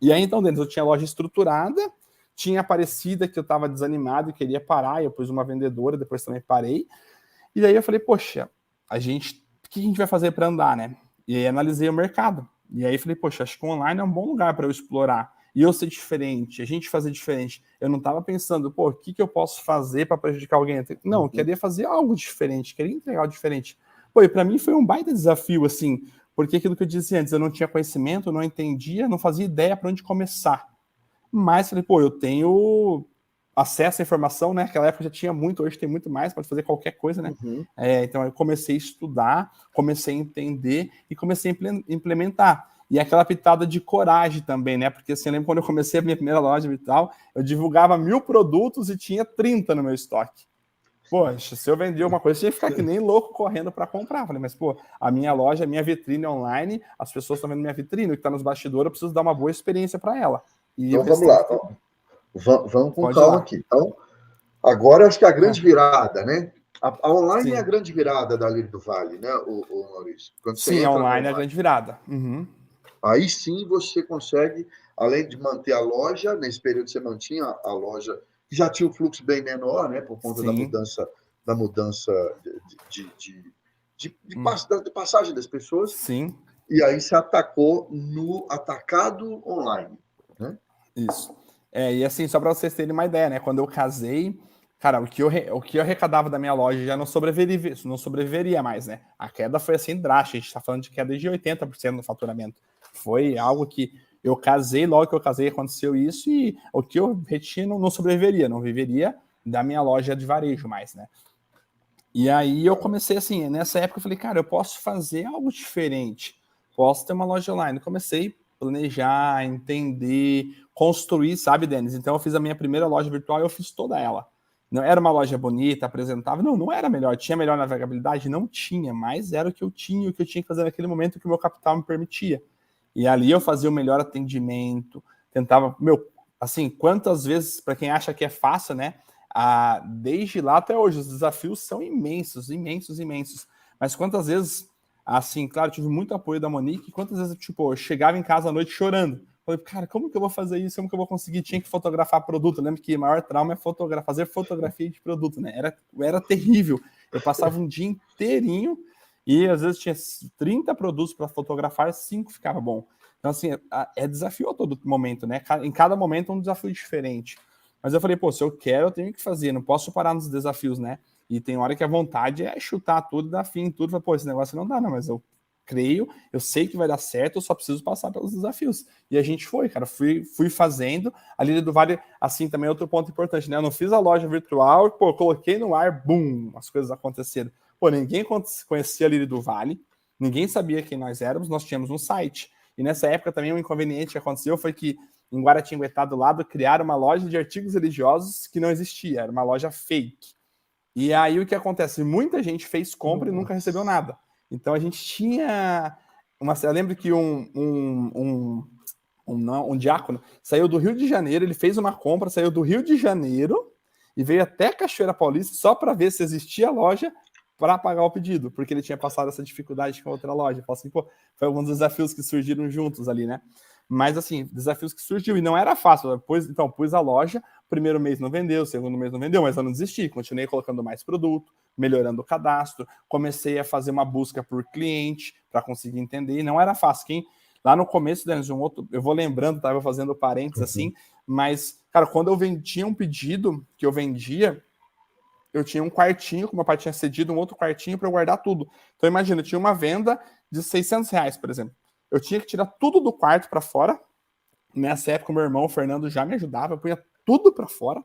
E aí, então, dentro eu tinha a loja estruturada, tinha Aparecida que eu estava desanimado e queria parar, eu pus uma vendedora, depois também parei. E aí eu falei, poxa, o que a gente vai fazer para andar, né? E aí analisei o mercado. E aí falei, poxa, acho que o online é um bom lugar para eu explorar. E eu ser diferente, a gente fazer diferente. Eu não estava pensando, o que eu posso fazer para prejudicar alguém? Não, eu queria fazer algo diferente, queria entregar algo diferente. E para mim foi um baita desafio, assim, porque aquilo que eu disse antes, eu não tinha conhecimento, não entendia, não fazia ideia para onde começar. Mas falei, eu tenho acesso à informação, né? Naquela época já tinha muito, hoje tem muito mais, pode fazer qualquer coisa, né? Então eu comecei a estudar, comecei a entender e comecei a implementar. E aquela pitada de coragem também, né? Porque assim, eu lembro quando eu comecei a minha primeira loja e tal, eu divulgava 1000 produtos e tinha 30 no meu estoque. Poxa, se eu vender alguma coisa, eu tinha que ficar que nem louco correndo para comprar. Falei, mas a minha loja, a minha vitrine online, as pessoas estão vendo minha vitrine, o que está nos bastidores, eu preciso dar uma boa experiência para ela. E então vamos lá, vamos com calma aqui. Então, agora acho que a grande virada, né? A online é a grande virada da Lírio do Vale, né, o Maurício? Quando sim, a online é a grande virada. Aí sim você consegue, além de manter a loja, nesse período você mantinha a loja, que já tinha um fluxo bem menor, né, por conta da mudança de passagem das pessoas. Sim. E aí se atacou no atacado online, né? Isso. E assim, só para vocês terem uma ideia, né? Quando eu casei, Cara, o que eu arrecadava da minha loja já não sobreviveria mais, né? A queda foi assim drástica, a gente tá falando de queda de 80% no faturamento. Foi algo que eu casei, logo que eu casei aconteceu isso, e o que eu retinha não sobreviveria, não viveria da minha loja de varejo mais, né? E aí eu comecei assim, nessa época eu falei, cara, eu posso fazer algo diferente, posso ter uma loja online. Comecei a planejar, entender, construir, sabe, Denis? Então eu fiz a minha primeira loja virtual e eu fiz toda ela. Não era uma loja bonita, apresentável, não era melhor. Tinha melhor navegabilidade? Não tinha, mas era o que eu tinha que fazer naquele momento que o meu capital me permitia. E ali eu fazia o melhor atendimento, tentava, assim, quantas vezes, para quem acha que é fácil, né? Desde lá até hoje, os desafios são imensos, imensos, imensos. Mas quantas vezes, assim, claro, tive muito apoio da Monique, quantas vezes, tipo, eu chegava em casa à noite chorando. Falei, cara, como que eu vou fazer isso? Como que eu vou conseguir? Tinha que fotografar produto. Eu lembro que o maior trauma é fazer fotografia de produto, né? Era terrível. Eu passava um dia inteirinho e às vezes tinha 30 produtos para fotografar, 5 ficava bom. Então, assim, é desafio a todo momento, né? Em cada momento é um desafio diferente. Mas eu falei, pô, se eu quero, eu tenho que fazer, não posso parar nos desafios, né? E tem hora que a vontade é chutar tudo, dar fim em tudo. Falei, pô, esse negócio não dá, não, mas eu creio, eu sei que vai dar certo, eu só preciso passar pelos desafios. E a gente foi, cara, fui fazendo. A Líder do Vale, assim, também é outro ponto importante, né? Eu não fiz a loja virtual, pô, coloquei no ar, bum, as coisas aconteceram. Pô, ninguém conhecia a Líder do Vale, ninguém sabia quem nós éramos, nós tínhamos um site. E nessa época também um inconveniente que aconteceu foi que em Guaratinguetá do lado criaram uma loja de artigos religiosos que não existia, era uma loja fake. E aí o que acontece? Muita gente fez compra e nunca recebeu nada. Então a gente tinha eu lembro que um diácono saiu do Rio de Janeiro, ele fez uma compra, saiu do Rio de Janeiro e veio até Cachoeira Paulista só para ver se existia a loja para pagar o pedido, porque ele tinha passado essa dificuldade com a outra loja. Assim, pô, foi alguns desafios que surgiram juntos ali, né? Mas, assim, desafios que surgiu e não era fácil. Então, pus a loja, primeiro mês não vendeu, segundo mês não vendeu, mas eu não desisti. Continuei colocando mais produto, melhorando o cadastro, comecei a fazer uma busca por cliente para conseguir entender. E não era fácil. Lá no começo, Denis, eu vou lembrando, estava fazendo parênteses assim, mas, cara, quando eu vendia um pedido que eu vendia, eu tinha um quartinho, que meu pai tinha cedido um outro quartinho para eu guardar tudo. Então, imagina, eu tinha uma venda de R$600, por exemplo. Eu tinha que tirar tudo do quarto para fora. Nessa época, o meu irmão, o Fernando, já me ajudava. Eu punha tudo para fora,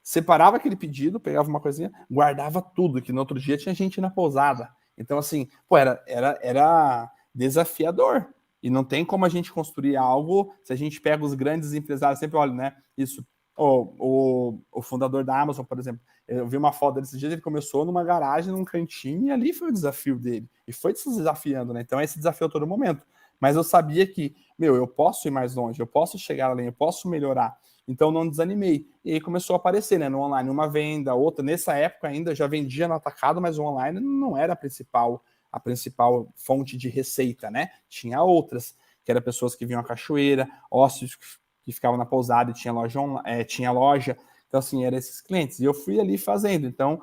separava aquele pedido, pegava uma coisinha, guardava tudo, que no outro dia tinha gente na pousada. Então, assim, pô, era desafiador. E não tem como a gente construir algo, se a gente pega os grandes empresários, sempre olha, né? Isso. O fundador da Amazon, por exemplo, eu vi uma foto dele esses dias, ele começou numa garagem, num cantinho, e ali foi o desafio dele. E foi se desafiando, né? Então, é esse desafio a todo momento. Mas eu sabia que, eu posso ir mais longe, eu posso chegar além, eu posso melhorar. Então, não desanimei. E aí começou a aparecer, né? No online, uma venda, outra. Nessa época ainda já vendia no atacado, mas o online não era a principal fonte de receita, né? Tinha outras, que eram pessoas que vinham à cachoeira, ócios que ficavam na pousada e tinha loja. Então, assim, eram esses clientes. E eu fui ali fazendo. Então,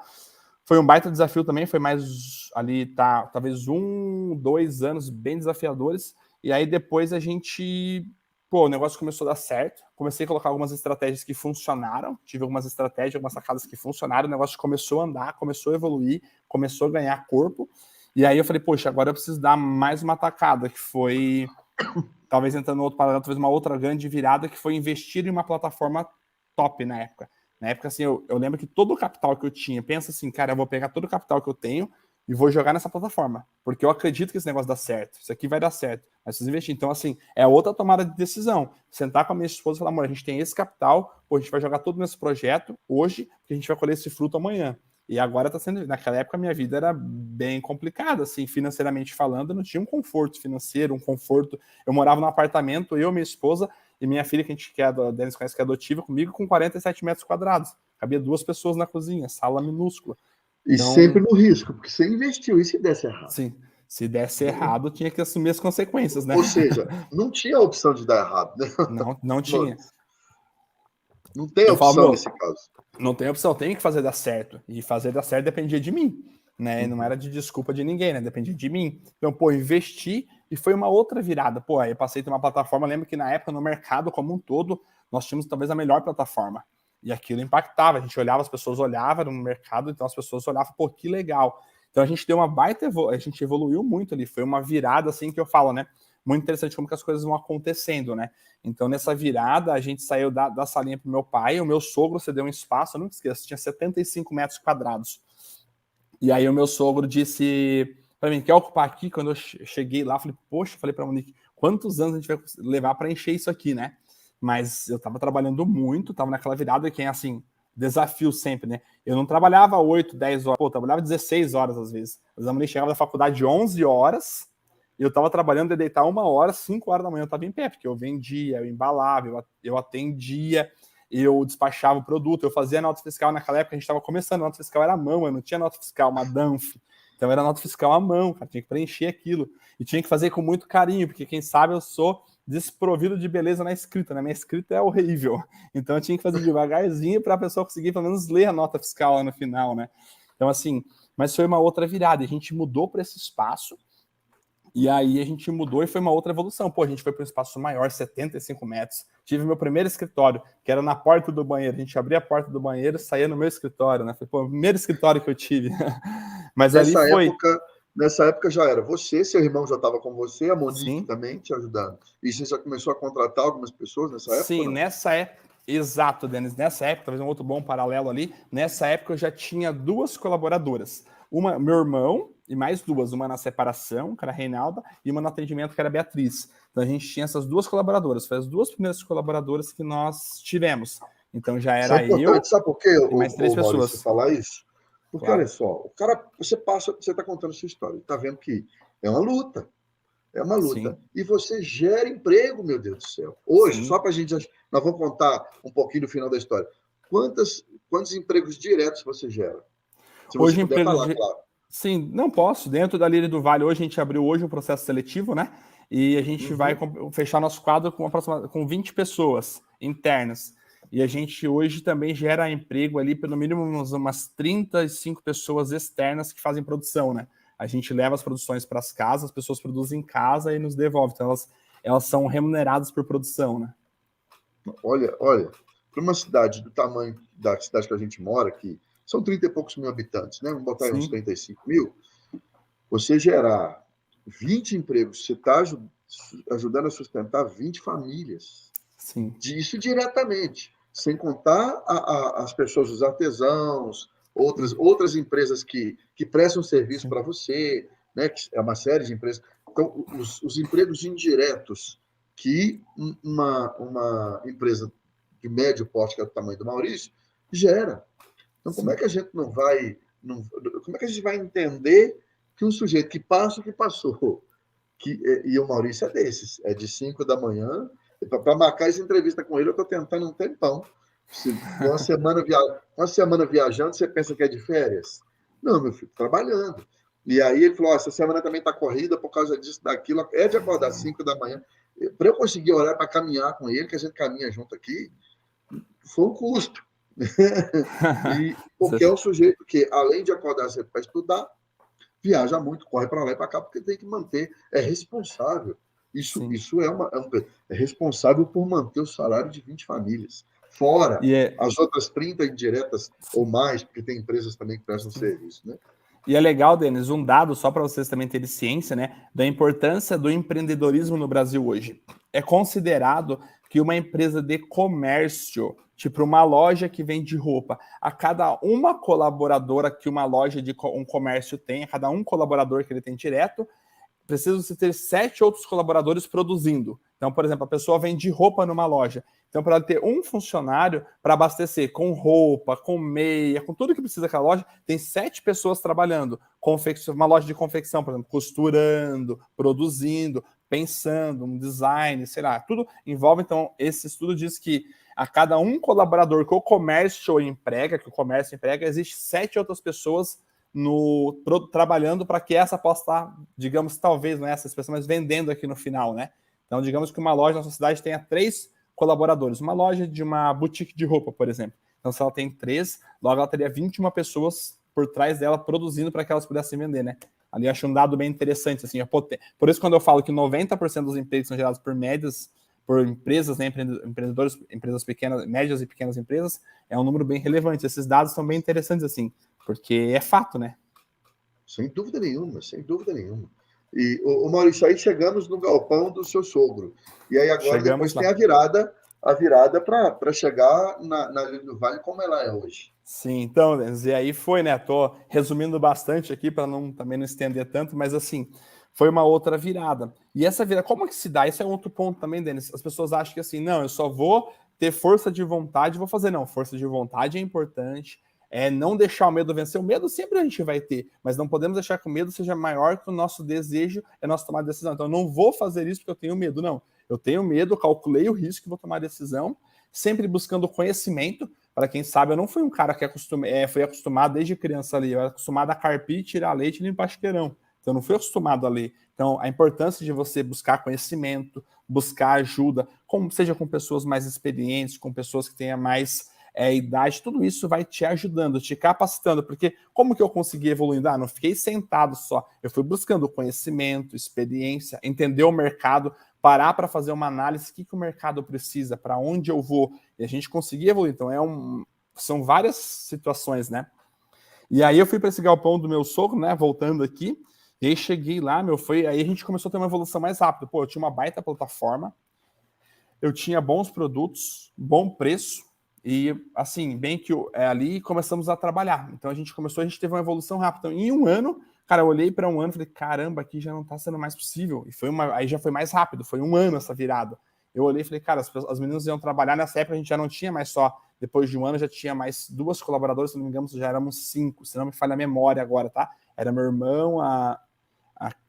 foi um baita desafio também. Foi mais ali, talvez 2 anos bem desafiadores. E aí depois a gente... Pô, o negócio começou a dar certo. Comecei a colocar algumas estratégias que funcionaram. Tive algumas estratégias, algumas sacadas que funcionaram. O negócio começou a andar, começou a evoluir, começou a ganhar corpo. E aí eu falei, poxa, agora eu preciso dar mais uma tacada, que foi, talvez entrando no outro paralelo, talvez uma outra grande virada, que foi investir em uma plataforma top na época. Na época, assim, eu lembro que todo o capital que eu tinha, pensa assim, cara, eu vou pegar todo o capital que eu tenho e vou jogar nessa plataforma, porque eu acredito que esse negócio dá certo, isso aqui vai dar certo, mas preciso investir. Então, assim, é outra tomada de decisão. Sentar com a minha esposa e falar, amor, a gente tem esse capital, pô, a gente vai jogar tudo nesse projeto hoje, porque a gente vai colher esse fruto amanhã. E agora tá sendo... Naquela época, a minha vida era bem complicada, assim, financeiramente falando, eu não tinha um conforto financeiro, um conforto... Eu morava num apartamento, eu, minha esposa e minha filha, que a Denis conhece, que é adotiva, comigo, com 47 metros quadrados. Cabia 2 pessoas na cozinha, sala minúscula. E então, sempre no risco, porque você investiu, e se desse errado? Sim, se desse errado, tinha que assumir as consequências, né? Ou seja, não tinha a opção de dar errado, né? Não tinha. Não tem opção nesse caso. Não tem opção, tem que fazer dar certo. E fazer dar certo dependia de mim, né? Não era de desculpa de ninguém, né? Dependia de mim. Então, pô, investi e foi uma outra virada. Pô, aí eu passei a ter uma plataforma, lembro que na época, no mercado como um todo, nós tínhamos talvez a melhor plataforma. E aquilo impactava, a gente olhava, as pessoas olhavam no mercado, então as pessoas olhavam, pô, que legal. Então a gente deu uma baita, a gente evoluiu muito ali, foi uma virada assim que eu falo, né? Muito interessante como que as coisas vão acontecendo, né? Então nessa virada a gente saiu da salinha pro meu pai, o meu sogro cedeu um espaço, eu nunca esqueço, tinha 75 metros quadrados. E aí o meu sogro disse para mim, quer ocupar aqui? Quando eu cheguei lá, falei, poxa, falei para a Monique, quantos anos a gente vai levar para encher isso aqui, né? Mas eu estava trabalhando muito, estava naquela virada que é assim, desafio sempre, né? Eu não trabalhava 8, 10 horas, pô, eu trabalhava 16 horas às vezes. Às vezes a Monique chegava da faculdade 11 horas, e eu estava trabalhando de deitar 1 hora, 5 horas da manhã eu estava em pé, porque eu vendia, eu embalava, eu atendia, eu despachava o produto, eu fazia nota fiscal. Naquela época a gente estava começando, a nota fiscal era à mão, eu não tinha nota fiscal, uma Danf. Então era nota fiscal à mão, cara, tinha que preencher aquilo. E tinha que fazer com muito carinho, porque quem sabe eu sou desprovido de beleza na escrita, né? Minha escrita é horrível. Então eu tinha que fazer devagarzinho para a pessoa conseguir pelo menos ler a nota fiscal lá no final, né? Então assim, mas foi uma outra virada, a gente mudou para esse espaço. E aí a gente mudou e foi uma outra evolução. Pô, a gente foi para um espaço maior, 75 metros. Tive meu primeiro escritório, que era na porta do banheiro. A gente abria a porta do banheiro e saía no meu escritório, né? Foi, pô, o primeiro escritório que eu tive. Mas nessa ali foi... Nessa época já era você, seu irmão já estava com você, a Monique Sim. também te ajudando. E você já começou a contratar algumas pessoas nessa época? Sim, nessa época... Exato, Denis. Nessa época, talvez um outro bom paralelo ali, nessa época eu já tinha 2 colaboradoras. Uma, meu irmão, e mais 2. Uma na separação, que era a Reinalda, e uma no atendimento, que era a Beatriz. Então a gente tinha essas 2 colaboradoras. Foi as 2 primeiras colaboradoras que nós tivemos. Então já era eu sabe por quê, e mais 3 pessoas. Maurício, falar isso? Porque, claro. olha só, o cara, você está contando a sua história, está vendo que é uma luta. É uma luta. Sim. E você gera emprego, meu Deus do céu. Hoje, Sim. só para a gente... Nós vamos contar um pouquinho do final da história. Quantos empregos diretos você gera? Se você Hoje, puder falar, claro. Sim, não posso. Dentro da Lírio do Vale, hoje a gente abriu hoje um processo seletivo, né? E a gente vai fechar nosso quadro com 20 pessoas internas. E a gente hoje também gera emprego ali, pelo mínimo umas 35 pessoas externas que fazem produção, né? A gente leva as produções para as casas, as pessoas produzem em casa e nos devolvem. Então elas são remuneradas por produção, né? Olha, para uma cidade do tamanho da cidade que a gente mora, que são 30 e poucos mil habitantes, né? Vamos botar aí uns 35 mil. Você gerar 20 empregos, você está ajudando a sustentar 20 famílias. Sim. Disso diretamente, sem contar as pessoas, os artesãos, outras empresas que prestam serviço para você, né? Que é uma série de empresas. Então, os empregos indiretos que uma empresa de médio porte, que é o tamanho do Maurício, gera. Então, como é que a gente como é que a gente vai entender que um sujeito que passa o que passou, e o Maurício é desses, é de 5 da manhã, para marcar essa entrevista com ele, eu estou tentando um tempão. Uma semana viajando, você pensa que é de férias? Não, meu filho, trabalhando. E aí ele falou, essa semana também está corrida por causa disso, daquilo, é de acordar 5 da manhã. Para eu conseguir horário para caminhar com ele, que a gente caminha junto aqui, foi um custo. Porque é um sujeito que, além de acordar cedo para estudar, viaja muito, corre para lá e para cá, porque tem que manter, é responsável. Isso é responsável por manter o salário de 20 famílias. Fora as outras 30 indiretas ou mais, porque tem empresas também que prestam serviço, né? E é legal, Denis, um dado só para vocês também terem ciência, né, da importância do empreendedorismo no Brasil hoje. É considerado que uma empresa de comércio, tipo uma loja que vende roupa, a cada uma colaboradora que uma loja de um comércio tem, a cada um colaborador que ele tem direto, precisa você ter 7 outros colaboradores produzindo. Então, por exemplo, a pessoa vende roupa numa loja. Então, para ela ter um funcionário para abastecer com roupa, com meia, com tudo que precisa daquela loja, tem 7 pessoas trabalhando. Uma loja de confecção, por exemplo, costurando, produzindo, pensando, um design, sei lá, tudo envolve. Então, esse estudo diz que a cada um colaborador que o comércio emprega, existe 7 outras pessoas trabalhando para que essa possa estar, digamos, talvez não é essa expressão, mas vendendo aqui no final, né? Então, digamos que uma loja na sua cidade tenha 3 colaboradores. Uma loja de uma boutique de roupa, por exemplo. Então, se ela tem 3, logo ela teria 21 pessoas por trás dela produzindo para que elas pudessem vender, né? Ali eu acho um dado bem interessante, assim. Por isso, quando eu falo que 90% dos empregos são gerados por médias por empresas, né, empreendedores, empresas pequenas, médias e pequenas empresas, é um número bem relevante. Esses dados são bem interessantes, assim, porque é fato, né? Sem dúvida nenhuma, sem dúvida nenhuma. E, o Maurício, aí chegamos no galpão do seu sogro. E aí agora Chegamos depois lá. tem a virada para chegar na Lírio do Vale como ela é hoje. Sim, então, Denis, e aí foi, né? Tô resumindo bastante aqui para também não estender tanto, mas assim, foi uma outra virada. E essa virada, como é que se dá? Esse é outro ponto também, Denis. As pessoas acham que assim, não, eu só vou ter força de vontade e vou fazer. Não, força de vontade é importante. É não deixar o medo vencer. O medo sempre a gente vai ter, mas não podemos deixar que o medo seja maior que o nosso desejo, é nosso tomar decisão. Então, eu não vou fazer isso porque eu tenho medo. Não, eu tenho medo, calculei o risco e vou tomar a decisão, sempre buscando conhecimento. Para quem sabe, eu não fui um cara que foi acostumado desde criança ali, eu era acostumado a carpir, tirar leite e limpar chiqueirão. Então, eu não fui acostumado a ler. Então, a importância de você buscar conhecimento, buscar ajuda, seja com pessoas mais experientes, com pessoas que tenham mais idade, tudo isso vai te ajudando, te capacitando, porque como que eu consegui evoluir? Não fiquei sentado só, eu fui buscando conhecimento, experiência, entender o mercado, parar para fazer uma análise, o que o mercado precisa, para onde eu vou, e a gente conseguir evoluir. Então, são várias situações, né? E aí eu fui para esse galpão do meu sogro, né? Voltando aqui, e aí cheguei lá, aí a gente começou a ter uma evolução mais rápida. Pô, eu tinha uma baita plataforma, eu tinha bons produtos, bom preço, e assim, bem que ali começamos a trabalhar. Então a gente teve uma evolução rápida. Então, em um ano, cara, eu olhei para um ano e falei, caramba, aqui já não está sendo mais possível. E aí já foi mais rápido, foi um ano essa virada. Eu olhei e falei, cara, as meninas iam trabalhar, nessa época a gente já não tinha mais só, depois de um ano já tinha mais 2 colaboradoras, se não me engano, já éramos 5, se não me falha a memória agora, tá? Era meu irmão,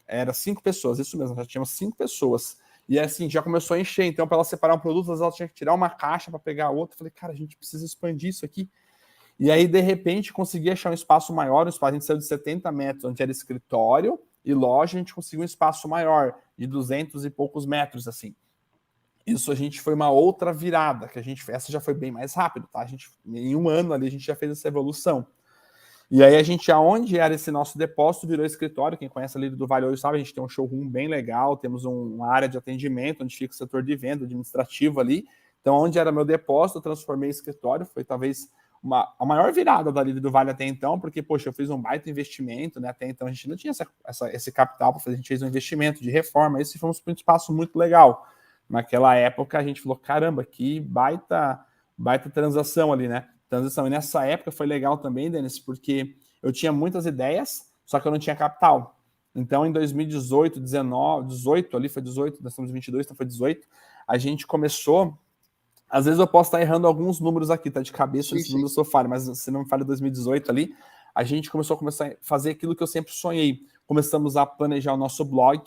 era 5 pessoas, isso mesmo, já tínhamos 5 pessoas. E assim, já começou a encher. Então, para ela separar um produto, às vezes ela tinha que tirar uma caixa para pegar outra. Eu falei, cara, a gente precisa expandir isso aqui. E aí, de repente, consegui achar um espaço maior. A gente saiu de 70 metros, onde era escritório e loja, a gente conseguiu um espaço maior, de 200 e poucos metros, assim. Isso foi uma outra virada, essa já foi bem mais rápido, tá? Em um ano ali, a gente já fez essa evolução. E aí aonde era esse nosso depósito, virou escritório. Quem conhece ali do Vale hoje sabe, a gente tem um showroom bem legal, temos uma área de atendimento, onde fica o setor de venda, administrativo ali. Então, onde era meu depósito, eu transformei em escritório. Foi talvez a maior virada da Líder do Vale até então, porque, poxa, eu fiz um baita investimento, né? Até então a gente não tinha esse capital para fazer, a gente fez um investimento de reforma. Esse foi um espaço muito legal. Naquela época, a gente falou, caramba, que baita transação ali, né? Transição. E nessa época foi legal também, Denis, porque eu tinha muitas ideias, só que eu não tinha capital. Então, em 2018, 19, 18, ali foi 18, nós estamos em 22, então foi 18, a gente começou. Às vezes eu posso estar errando alguns números aqui, tá de cabeça, esses números eu falho, mas se não me falha 2018 ali, a gente começou a fazer aquilo que eu sempre sonhei. Começamos a planejar o nosso blog,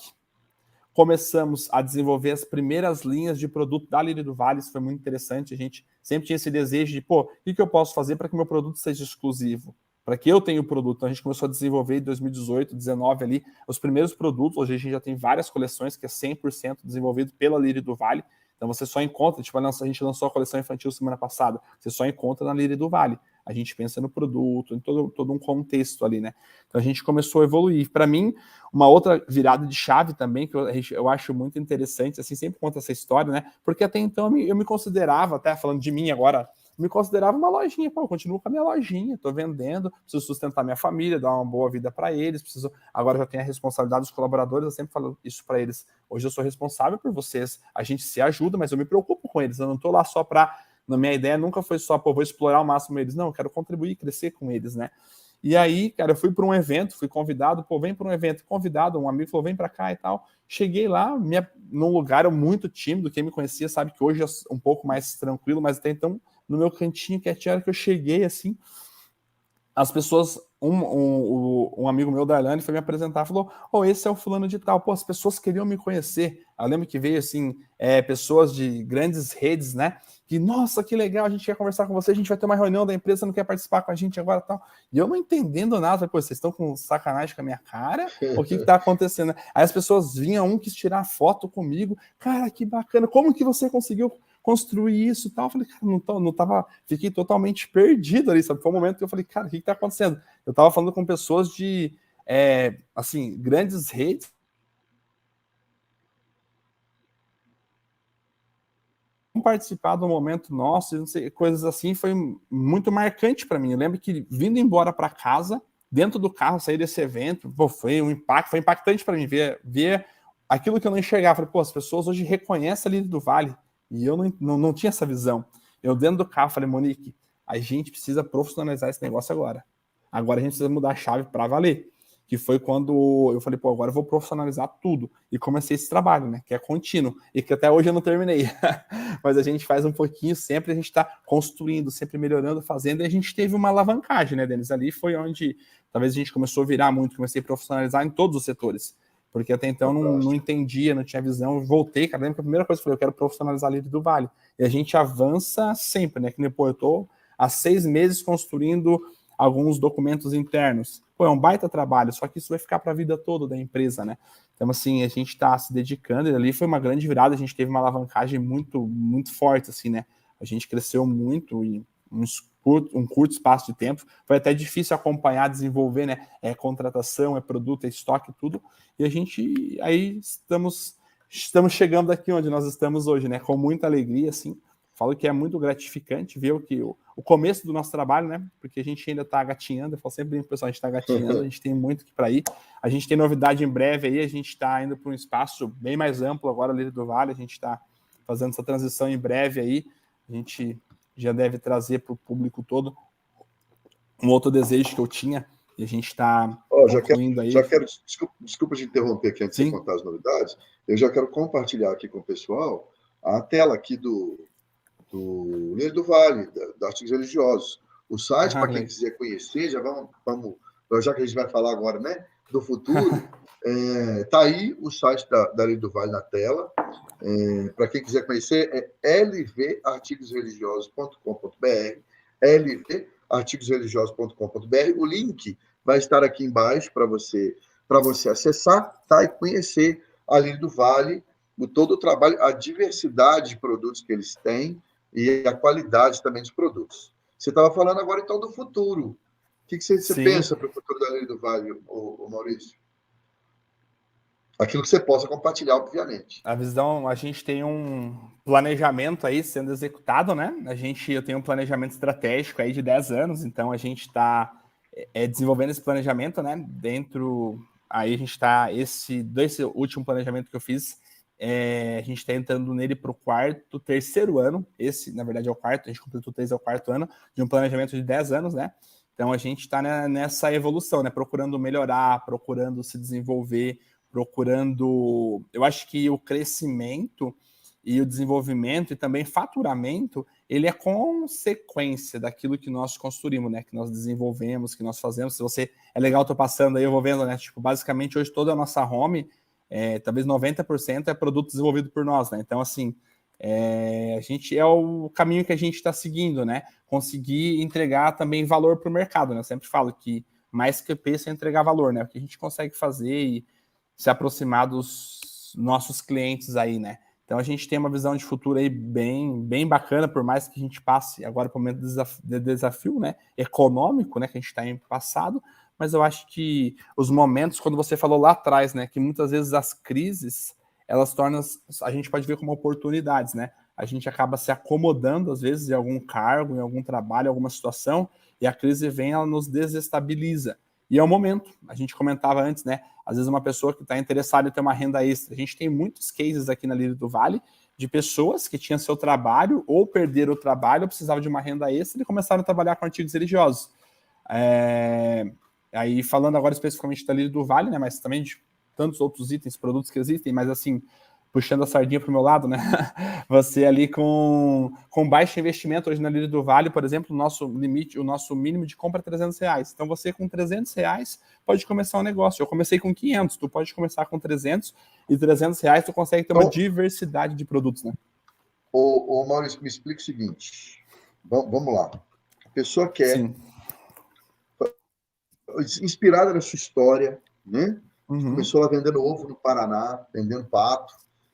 começamos a desenvolver as primeiras linhas de produto da Lírio do Vale, isso foi muito interessante, a gente sempre tinha esse desejo de, o que eu posso fazer para que meu produto seja exclusivo, para que eu tenha o produto. Então a gente começou a desenvolver em 2018, 2019 ali, os primeiros produtos. Hoje a gente já tem várias coleções que é 100% desenvolvido pela Lírio do Vale, então você só encontra, a gente lançou a coleção infantil semana passada, você só encontra na Lírio do Vale. A gente pensa no produto, em todo um contexto ali, né? Então a gente começou a evoluir. Para mim, uma outra virada de chave também, que eu acho muito interessante, assim, sempre conta essa história, né? Porque até então eu me considerava, até falando de mim agora, me considerava uma lojinha. Eu continuo com a minha lojinha, estou vendendo, preciso sustentar minha família, dar uma boa vida para eles, agora já tenho a responsabilidade dos colaboradores, eu sempre falo isso para eles. Hoje eu sou responsável por vocês, a gente se ajuda, mas eu me preocupo com eles, eu não estou lá só para... Na minha ideia nunca foi só, vou explorar ao máximo eles. Não, eu quero contribuir, crescer com eles, né? E aí, cara, eu fui para um evento, fui convidado, vem para um evento, convidado, um amigo falou, vem para cá e tal. Cheguei lá, num lugar muito tímido, quem me conhecia sabe que hoje é um pouco mais tranquilo, mas até então, no meu cantinho quietinho, era que eu cheguei, assim, as pessoas, um amigo meu, Darlane, foi me apresentar, falou, esse é o fulano de tal. As pessoas queriam me conhecer. Eu lembro que veio, assim, pessoas de grandes redes, né, que, nossa, que legal, a gente quer conversar com você, a gente vai ter uma reunião da empresa, não quer participar com a gente agora e tal. E eu não entendendo nada, vocês estão com sacanagem com a minha cara? O que tá acontecendo? Aí as pessoas vinham, quis tirar foto comigo, cara, que bacana, como que você conseguiu construir isso e tal? Eu falei, cara, não tava, fiquei totalmente perdido ali, sabe? Foi um momento que eu falei, cara, o que tá acontecendo? Eu tava falando com pessoas de, assim, grandes redes, participar do momento nosso, não sei, coisas assim, foi muito marcante para mim. Eu lembro que vindo embora para casa, dentro do carro, sair desse evento, pô, foi impactante para mim ver aquilo que eu não enxergava. Falei, pô, as pessoas hoje reconhecem a Lírio do Vale, e eu não tinha essa visão. Eu dentro do carro falei, Monique, a gente precisa profissionalizar esse negócio agora. Agora a gente precisa mudar a chave para valer. Que foi quando eu falei, pô, agora eu vou profissionalizar tudo. E comecei esse trabalho, né? Que é contínuo. E que até hoje eu não terminei. Mas a gente faz um pouquinho sempre, a gente está construindo, sempre melhorando, fazendo. E a gente teve uma alavancagem, né, Denis? Ali foi onde talvez a gente começou a virar muito, comecei a profissionalizar em todos os setores. Porque até então não entendia, não tinha visão. Eu voltei, cara, lembra que a primeira coisa que eu falei, eu quero profissionalizar a Lírio do Vale. E a gente avança sempre, né? Que nem, pô, eu tô há 6 meses construindo alguns documentos internos. Pô, é um baita trabalho, só que isso vai ficar para a vida toda da empresa, né? Então, assim, a gente está se dedicando, e ali foi uma grande virada, a gente teve uma alavancagem muito, muito forte, assim, né? A gente cresceu muito em um curto espaço de tempo, foi até difícil acompanhar, desenvolver, né? É contratação, é produto, é estoque, tudo, e a gente, aí estamos chegando aqui onde nós estamos hoje, né? Com muita alegria, assim, falo que é muito gratificante ver o começo do nosso trabalho, né? Porque a gente ainda está gatinhando, eu falo sempre para o pessoal, a gente está gatinhando, a gente tem muito que para ir. A gente tem novidade em breve aí, a gente está indo para um espaço bem mais amplo agora, Lírio do Vale, a gente está fazendo essa transição em breve aí, a gente já deve trazer para o público todo um outro desejo que eu tinha, e a gente está concluindo aí. Desculpa te interromper aqui antes de você Sim. contar as novidades, eu já quero compartilhar aqui com o pessoal a tela aqui do Lírio do Vale, da Artigos Religiosos. O site, para quem quiser conhecer, já já que a gente vai falar agora, né, do futuro, tá aí o site da Lírio do Vale na tela. Para quem quiser conhecer, é lvartigosreligiosos.com.br, lvartigosreligiosos.com.br. O link vai estar aqui embaixo para você acessar, tá, e conhecer a Lírio do Vale, todo o trabalho, a diversidade de produtos que eles têm e a qualidade também dos produtos. Você estava falando agora, então, do futuro. O que você pensa para o futuro da Lírio do Vale, o Maurício? Aquilo que você possa compartilhar, obviamente. A visão, a gente tem um planejamento aí sendo executado, né? Eu tenho um planejamento estratégico aí de 10 anos, então a gente está desenvolvendo esse planejamento, né? Aí a gente está, desse último planejamento que eu fiz, a gente está entrando nele para o terceiro ano, esse, na verdade, é o quarto, a gente completou 3, é o quarto ano, de um planejamento de 10 anos, né? Então a gente está nessa evolução, né? Procurando melhorar, procurando se desenvolver, procurando... Eu acho que o crescimento e o desenvolvimento e também faturamento, ele é consequência daquilo que nós construímos, né? Que nós desenvolvemos, que nós fazemos. Se você... É legal, tô passando aí, eu vou vendo, né? Tipo, basicamente, hoje toda a nossa home, talvez 90% é produto desenvolvido por nós, né? Então, assim, a gente é o caminho que a gente está seguindo, né? Conseguir entregar também valor para o mercado, né? Eu sempre falo que mais que preço é entregar valor, né? O que a gente consegue fazer e se aproximar dos nossos clientes aí, né? Então a gente tem uma visão de futuro aí bem, bem bacana, por mais que a gente passe agora por um momento de desafio, né? Econômico, né? Que a gente está em passado, mas eu acho que os momentos, quando você falou lá atrás, né? Que muitas vezes as crises, elas tornam, a gente pode ver como oportunidades, né? A gente acaba se acomodando, às vezes, em algum cargo, em algum trabalho, em alguma situação, e a crise vem, ela nos desestabiliza. E é o momento, a gente comentava antes, né? Às vezes uma pessoa que está interessada em ter uma renda extra. A gente tem muitos cases aqui na Lírio do Vale de pessoas que tinham seu trabalho ou perderam o trabalho ou precisavam de uma renda extra e começaram a trabalhar com artigos religiosos. Aí falando agora especificamente da Lírio do Vale, né? Mas também de tantos outros itens, produtos que existem, mas assim, puxando a sardinha para o meu lado, né? Você ali com baixo investimento hoje na Lírio do Vale, por exemplo, o nosso mínimo de compra é R$300. Então você com R$300 pode começar um negócio. Eu comecei com 500, tu pode começar com 300 e R$300 tu consegue ter uma diversidade de produtos, né? Ô Maurício, me explica o seguinte. Vamos lá. A pessoa quer, Sim, inspirada na sua história, né? uhum, Começou lá vendendo ovo no Paraná, vendendo pato.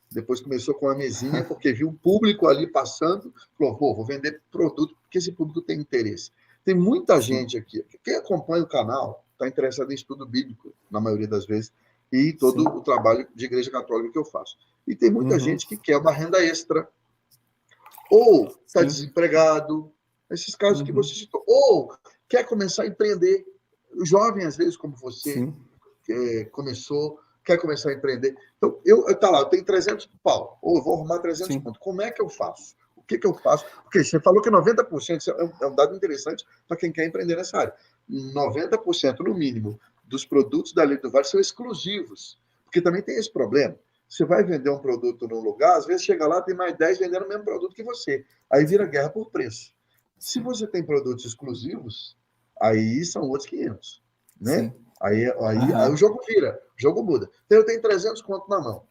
Depois começou com a mesinha, porque viu um público ali passando, falou, pô, vou vender produto, porque esse público tem interesse. Tem muita sim, gente aqui, quem acompanha o canal está interessado em estudo bíblico, na maioria das vezes, e todo sim, o trabalho de igreja católica que eu faço. E tem muita uhum, gente que quer uma renda extra, ou está Sim. desempregado, esses casos que você citou, ou quer começar a empreender, jovem, às vezes, como você, Sim. quer começar a empreender. Então, eu tenho 300 pau, ou eu vou arrumar 300 Sim. pontos. Como é que eu faço? O que eu faço? Porque você falou que 90%, é um dado interessante para quem quer empreender nessa área. 90% no mínimo dos produtos da Lei do Vale são exclusivos, porque também tem esse problema. Você vai vender um produto num lugar, às vezes chega lá, tem mais 10 vendendo o mesmo produto que você. Aí vira guerra por preço. Se você tem produtos exclusivos, aí são outros 500, né? Sim. Aí o jogo vira, o jogo muda. Então eu tenho 300 conto na mão.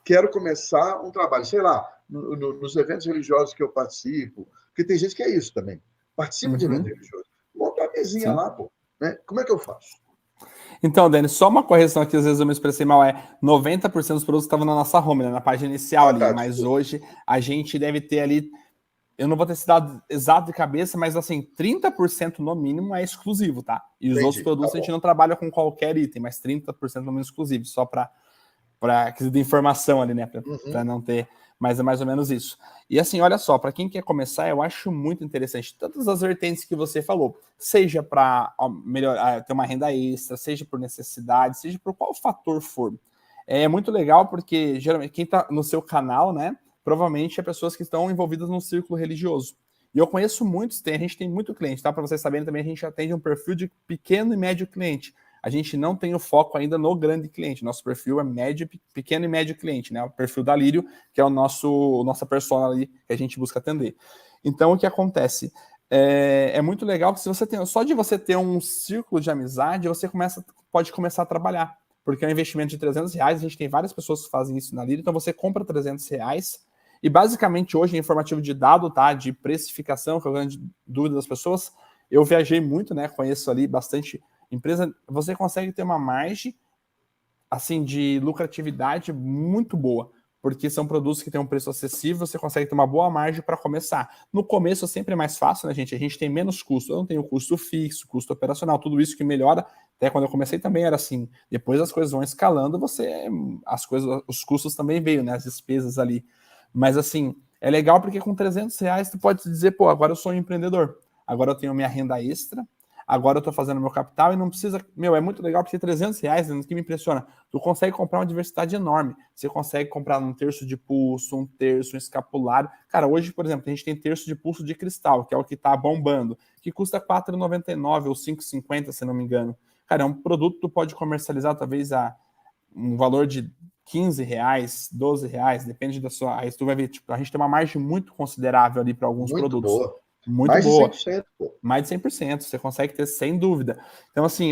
Quero começar um trabalho, sei lá, nos eventos religiosos que eu participo, porque tem gente que é isso também. Participa de evento religioso. Monta uma mesinha Sim. lá, pô. Né? Como é que eu faço? Então, Denis, só uma correção aqui, às vezes eu me expressei mal, 90% dos produtos estavam na nossa home, né, na página inicial Ah, ali, tá, mas desculpa. hoje a gente deve ter ali, eu não vou ter esse dado exato de cabeça, mas assim, 30% no mínimo é exclusivo, tá? E os outros Entendi, tá produtos a gente bom. não trabalha com qualquer item, mas 30% no mínimo exclusivo, só para quesito de informação ali, né? Para Uhum. não ter, mas é mais ou menos isso. E assim, olha só, para quem quer começar, eu acho muito interessante todas as vertentes que você falou, seja para melhorar, ter uma renda extra, seja por necessidade, seja por qual fator for. É muito legal porque geralmente quem está no seu canal, né? Provavelmente é pessoas que estão envolvidas num círculo religioso. E eu conheço muitos, a gente tem muito cliente, tá? Para vocês saberem também, a gente atende um perfil de pequeno e médio cliente. A gente não tem o foco ainda no grande cliente. Nosso perfil é médio, pequeno e médio cliente, né? O perfil da Lírio, que é nossa persona ali que a gente busca atender. Então, o que acontece? É muito legal que se você tem, só de você ter um círculo de amizade, você pode começar a trabalhar. Porque é um investimento de R$300, a gente tem várias pessoas que fazem isso na Lírio, então você compra R$300 e basicamente hoje, em informativo de dado, tá? De precificação, que é a grande dúvida das pessoas, eu viajei muito, né? Conheço ali bastante empresa, você consegue ter uma margem assim de lucratividade muito boa, porque são produtos que têm um preço acessível, você consegue ter uma boa margem para começar. No começo sempre é mais fácil, né, gente? A gente tem menos custo, eu não tenho custo fixo, custo operacional, tudo isso que melhora. Até quando eu comecei também era assim. Depois as coisas vão escalando, os custos também veio, né? As despesas ali. Mas assim, é legal porque com R$300 tu pode dizer, pô, agora eu sou um empreendedor, agora eu tenho minha renda extra, agora eu tô fazendo meu capital e não precisa. Meu, é muito legal porque R$300, né, que me impressiona. Tu consegue comprar uma diversidade enorme. Você consegue comprar um terço de pulso, um terço, um escapulário. Cara, hoje, por exemplo, a gente tem terço de pulso de cristal, que é o que tá bombando, que custa R$4,99 ou R$5,50, se não me engano. Cara, é um produto que tu pode comercializar talvez a um valor de R$15, R$12, depende da sua. Aí tu vai ver, tipo, a gente tem uma margem muito considerável ali para alguns Muito produtos. boa. Muito Mais de boa. 100%, pô. Mais de 100%, você consegue ter sem dúvida. Então, assim,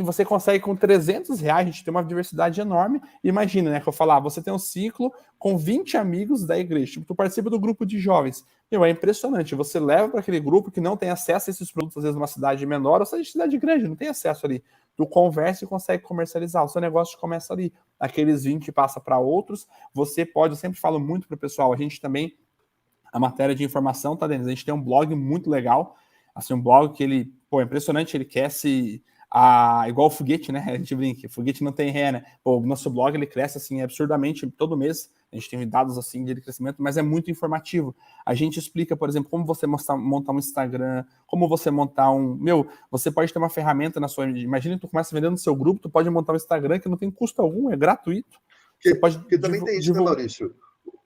você consegue com R$300, a gente tem uma diversidade enorme. Imagina, né, que eu falar, você tem um ciclo com 20 amigos da igreja, tipo, tu participa do grupo de jovens. Meu, é impressionante, você leva para aquele grupo que não tem acesso a esses produtos, às vezes numa cidade menor, ou seja, cidade grande, não tem acesso ali. Tu conversa e consegue comercializar, o seu negócio começa ali. Aqueles 20 passa para outros, você pode, eu sempre falo muito para o pessoal, a gente também a matéria de informação, tá, Denis? A gente tem um blog muito legal, assim, um blog que ele, pô, é impressionante, ele cresce igual o foguete, né? A gente brinca, foguete não tem ré, né? Pô, o nosso blog, ele cresce, assim, absurdamente todo mês, a gente tem dados, assim, de crescimento, mas é muito informativo. A gente explica, por exemplo, como você montar um Instagram, como você montar você pode ter uma ferramenta na sua, imagina que tu começa vendendo no seu grupo, tu pode montar um Instagram que não tem custo algum, é gratuito. Você pode Porque também tem isso, né, Maurício?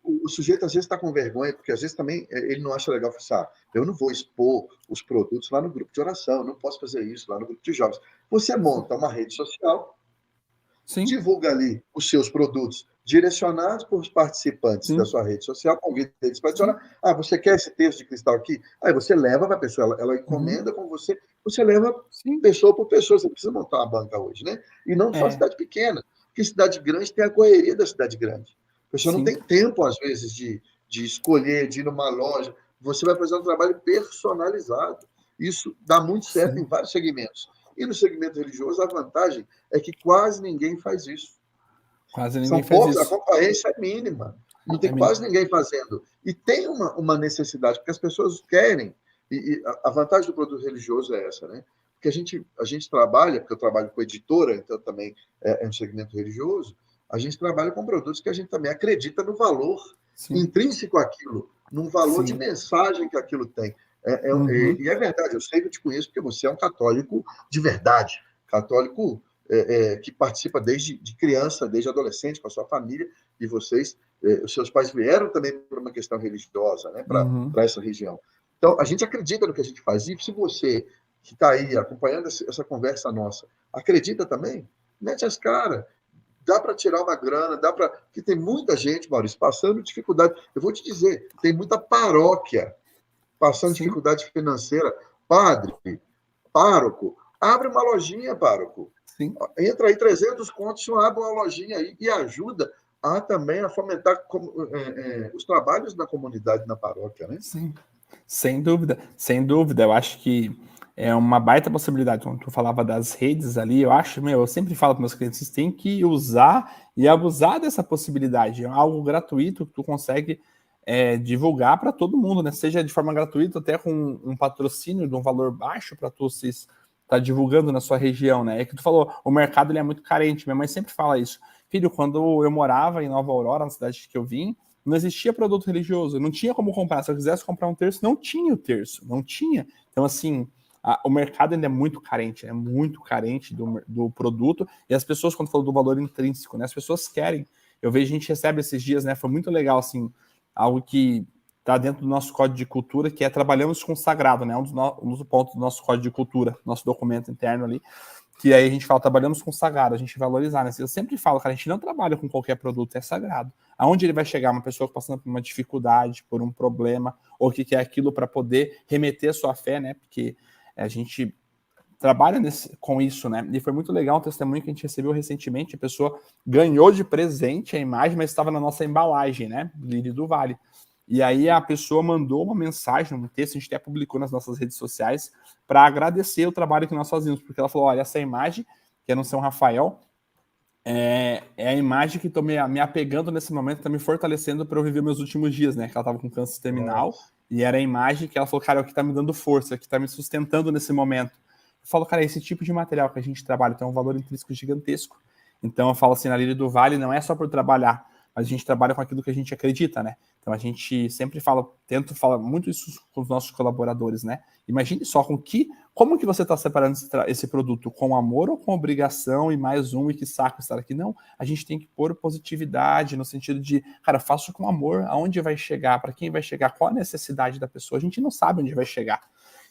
O sujeito às vezes está com vergonha, porque às vezes também ele não acha legal falar, eu não vou expor os produtos lá no grupo de oração, eu não posso fazer isso lá no grupo de jovens. Você monta uma rede social, Sim, divulga ali os seus produtos direcionados para os participantes da sim, sua rede social, convida eles para sim. adicionar. Ah, você quer esse texto de cristal aqui? Aí você leva para a pessoa, ela Uhum. encomenda com você, você leva Sim, pessoa por pessoa, você precisa montar uma banca hoje, né? E não só é, cidade pequena, porque cidade grande tem a correria da cidade grande. A pessoa não sim, tem tempo, às vezes, de escolher, de ir numa loja. Você vai fazer um trabalho personalizado. Isso dá muito certo em sim. vários segmentos. E no segmento religioso, a vantagem é que quase ninguém faz isso. Quase ninguém São faz poucos, a isso. concorrência é mínima. Não É tem quase mínimo. ninguém fazendo. E tem uma necessidade, porque as pessoas querem. E a vantagem do produto religioso é essa, né? Porque a gente trabalha, porque eu trabalho com editora, então também é um segmento religioso, a gente trabalha com produtos que a gente também acredita no valor intrínseco àquilo, num valor de mensagem que aquilo tem. E é verdade, eu sei que eu te conheço porque você é um católico de verdade, católico que participa desde de criança, desde adolescente, com a sua família, e vocês, os seus pais vieram também por uma questão religiosa, né, para essa região. Então, a gente acredita no que a gente faz, e se você que está aí acompanhando essa conversa nossa, acredita também, mete as caras, dá para tirar uma grana, dá para... Porque tem muita gente, Maurício, passando dificuldade. Eu vou te dizer, tem muita paróquia passando dificuldade financeira. Padre, pároco, abre uma lojinha, pároco. Entra aí 300 contos, abre uma lojinha aí e ajuda também a fomentar os trabalhos da comunidade na paróquia, né? Sim, sem dúvida, sem dúvida. Eu acho que é uma baita possibilidade. Quando tu falava das redes ali, eu sempre falo para meus clientes, vocês têm que usar e abusar dessa possibilidade. É algo gratuito que tu consegue divulgar para todo mundo, né? Seja de forma gratuita, até com um patrocínio de um valor baixo para tu estar divulgando na sua região, né? É que tu falou, o mercado ele é muito carente. Minha mãe sempre fala isso. Filho, quando eu morava em Nova Aurora, na cidade que eu vim, não existia produto religioso, não tinha como comprar. Se eu quisesse comprar um terço, não tinha o terço, não tinha. Então, assim, o mercado ainda é muito carente do produto, e as pessoas, quando falam do valor intrínseco, né, as pessoas querem. Eu vejo, a gente recebe esses dias, né, foi muito legal, assim, algo que está dentro do nosso código de cultura, que é trabalhamos com o sagrado, né, um dos pontos do nosso código de cultura, nosso documento interno ali, que aí a gente fala, trabalhamos com sagrado, a gente valorizar, né? Eu sempre falo, cara, a gente não trabalha com qualquer produto, é sagrado. Aonde ele vai chegar? Uma pessoa passando por uma dificuldade, por um problema, ou que quer aquilo para poder remeter a sua fé, né? Porque a gente trabalha com isso, né? E foi muito legal um testemunho que a gente recebeu recentemente, a pessoa ganhou de presente a imagem, mas estava na nossa embalagem, né? Lírio do Vale. E aí a pessoa mandou uma mensagem, um texto, a gente até publicou nas nossas redes sociais, para agradecer o trabalho que nós fazíamos, porque ela falou, olha, essa imagem, que é no São Rafael, é a imagem que estou me apegando nesse momento, está me fortalecendo para eu viver meus últimos dias, né? Que ela estava com câncer terminal, e era a imagem que ela falou, cara, é o que está me dando força, que está me sustentando nesse momento. Eu falo, cara, esse tipo de material que a gente trabalha tem um valor intrínseco gigantesco. Então eu falo assim, na Lírio do Vale não é só por trabalhar, mas a gente trabalha com aquilo que a gente acredita, né? Então a gente sempre tento falar muito isso com os nossos colaboradores, né? Imagine só como que você está separando esse produto, com amor ou com obrigação e mais e que saco estar aqui? Não, a gente tem que pôr positividade no sentido de, cara, faço com amor, aonde vai chegar, para quem vai chegar, qual a necessidade da pessoa, a gente não sabe onde vai chegar.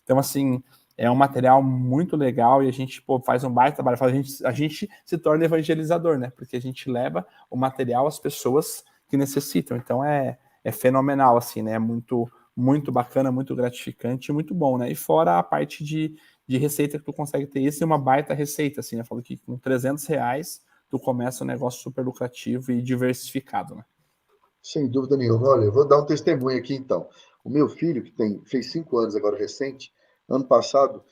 Então, assim, é um material muito legal e a gente faz um baita trabalho. A gente se torna evangelizador, né? Porque a gente leva o material às pessoas que necessitam. Então é fenomenal, assim, né? Muito, muito bacana, muito gratificante e muito bom, né? E fora a parte de receita que tu consegue ter. Isso é uma baita receita, assim, né? Eu falo que com R$300 tu começa um negócio super lucrativo e diversificado, né? Sem dúvida nenhuma. Olha, eu vou dar um testemunho aqui, então. O meu filho, que fez 5 anos agora recente, ano passado,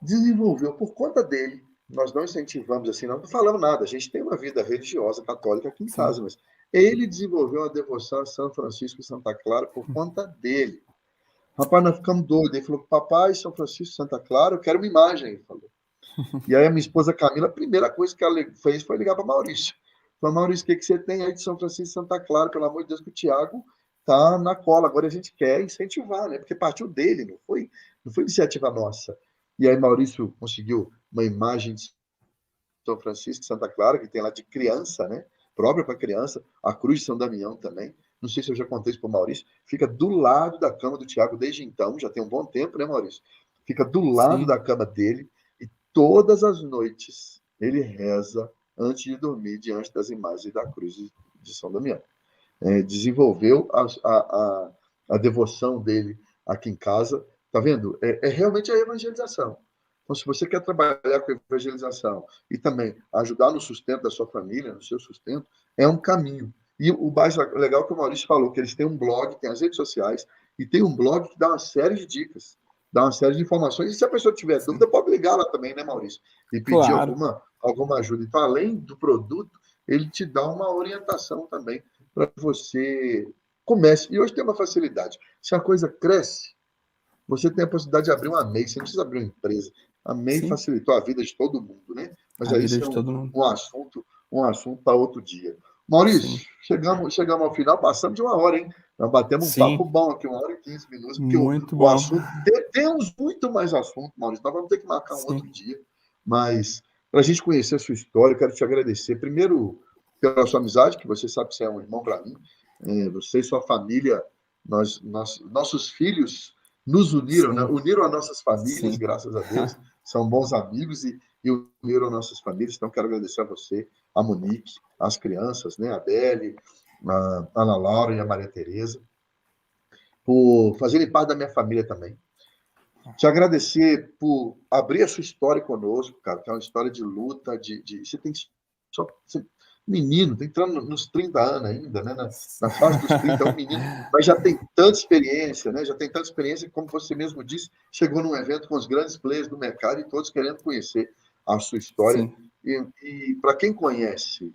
desenvolveu por conta dele. Nós não incentivamos assim, não falamos nada. A gente tem uma vida religiosa católica aqui em casa, mas ele desenvolveu uma devoção a São Francisco e Santa Clara por conta dele. Rapaz, nós ficamos doidos. Ele falou, papai, São Francisco e Santa Clara, eu quero uma imagem. Ele falou. E aí a minha esposa Camila, a primeira coisa que ela fez foi ligar para Maurício. Falou, Maurício, o que você tem aí de São Francisco e Santa Clara? Pelo amor de Deus, que o Tiago tá na cola. Agora a gente quer incentivar, né? Porque partiu dele, não foi iniciativa nossa. E aí Maurício conseguiu uma imagem de São Francisco e Santa Clara, que tem lá de criança, né? Própria para criança, a cruz de São Damião também. Não sei se eu já contei isso para o Maurício. Fica do lado da cama do Tiago desde então, já tem um bom tempo, né, Maurício? Fica do lado da cama dele e todas as noites ele reza antes de dormir diante das imagens da cruz de São Damião. Desenvolveu a devoção dele aqui em casa. Tá vendo? É realmente a evangelização. Então, se você quer trabalhar com evangelização e também ajudar no sustento da sua família, no seu sustento, é um caminho. E o mais legal é que o Maurício falou, que eles têm um blog, tem as redes sociais, e tem um blog que dá uma série de dicas, dá uma série de informações. E se a pessoa tiver dúvida, pode ligar lá também, né, Maurício? E pedir alguma ajuda. Então, além do produto, ele te dá uma orientação também para você comece. E hoje tem uma facilidade. Se a coisa cresce, você tem a possibilidade de abrir uma MEI, você não precisa abrir uma empresa. A MEI facilitou a vida de todo mundo, né? Mas aí isso é um assunto para outro dia. Maurício, Sim. chegamos ao final, passamos de 1 hora, hein? Nós batemos um papo Sim, bom aqui, 1 hora e 15 minutos, porque muito o bom. assunto. Temos muito mais assunto, Maurício. Nós vamos ter que marcar um outro Sim, dia. Mas, para a gente conhecer a sua história, eu quero te agradecer. Primeiro, pela sua amizade, que você sabe que você é um irmão para mim. Você e sua família, nossos filhos nos uniram, né? sim, Uniram as nossas famílias, sim. graças a Deus. São bons amigos e uniram nossas famílias. Então, quero agradecer a você, a Monique, as crianças, né? A Belle, a Ana Laura e a Maria Tereza, por fazerem parte da minha família também. Te agradecer por abrir a sua história conosco, cara, que é uma história de luta, você tem só menino, tá entrando nos 30 anos ainda, né? Na fase dos 30, é um menino, mas já tem tanta experiência, né? Já tem tanta experiência, como você mesmo disse, chegou num evento com os grandes players do mercado e todos querendo conhecer a sua história. Sim, E para quem conhece,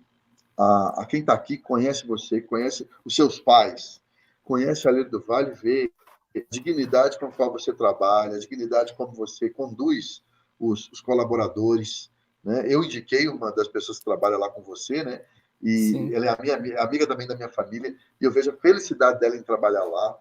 a quem está aqui, conhece você, conhece os seus pais, conhece a Lei do Vale, vê a dignidade com a qual você trabalha, a dignidade como você conduz os colaboradores. Né? Eu indiquei uma das pessoas que trabalha lá com você, né? E sim, ela é a minha amiga também da minha família, e eu vejo a felicidade dela em trabalhar lá,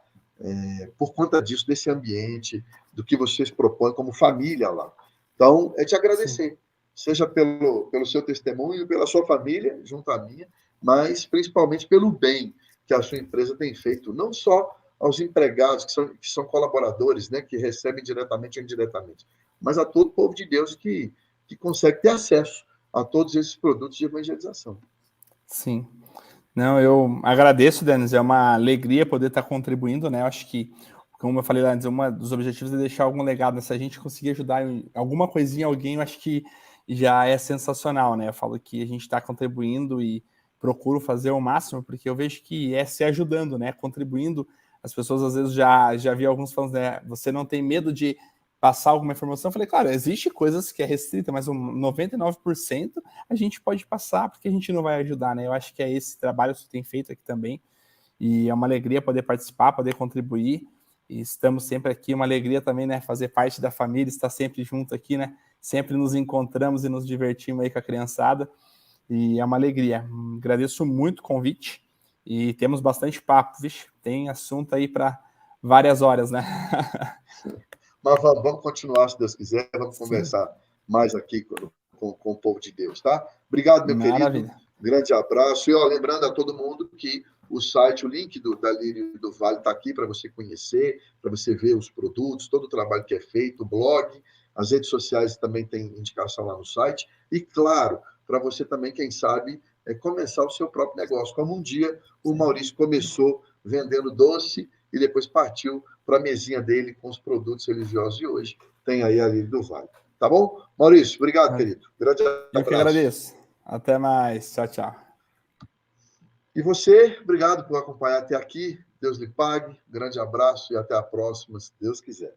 por conta disso, desse ambiente, do que vocês propõem como família lá. Então, é te sim, agradecer, seja pelo seu testemunho, pela sua família, junto à minha, mas principalmente pelo bem que a sua empresa tem feito, não só aos empregados, que são colaboradores, né, que recebem diretamente ou indiretamente, mas a todo o povo de Deus que consegue ter acesso a todos esses produtos de evangelização. sim. Não, eu agradeço, Denis. É uma alegria poder estar contribuindo, né? Eu acho que, como eu falei lá antes, um dos objetivos é deixar algum legado, né? Se a gente conseguir ajudar em alguma coisinha alguém, eu acho que já é sensacional, né? Eu falo que a gente está contribuindo e procuro fazer o máximo, porque eu vejo que é se ajudando, né? Contribuindo. As pessoas às vezes já vi alguns falando, né? Você não tem medo de passar alguma informação? Eu falei, claro, existe coisas que é restrita, mas 99% a gente pode passar, porque a gente não vai ajudar, né? Eu acho que é esse trabalho que você tem feito aqui também, e é uma alegria poder participar, poder contribuir, e estamos sempre aqui, uma alegria também, né? Fazer parte da família, estar sempre junto aqui, né? Sempre nos encontramos e nos divertimos aí com a criançada, e é uma alegria. Agradeço muito o convite, e temos bastante papo, vixe, tem assunto aí para várias horas, né? Mas vamos continuar, se Deus quiser, vamos Sim, conversar mais aqui com o povo de Deus, tá? Obrigado, meu querido. maravilha. Grande abraço. E ó, lembrando a todo mundo que o site, o link da Lírio do Vale está aqui para você conhecer, para você ver os produtos, todo o trabalho que é feito, o blog, as redes sociais também tem indicação lá no site. E, claro, para você também, quem sabe, começar o seu próprio negócio. Como um dia o Maurício começou vendendo doce e depois partiu para a mesinha dele com os produtos religiosos de hoje. Tem aí a Lírio do Vale. Tá bom? Maurício, obrigado, querido. Grande Eu que abraço. agradeço. Até mais. Tchau, tchau. E você, obrigado por acompanhar até aqui. Deus lhe pague. Grande abraço e até a próxima, se Deus quiser.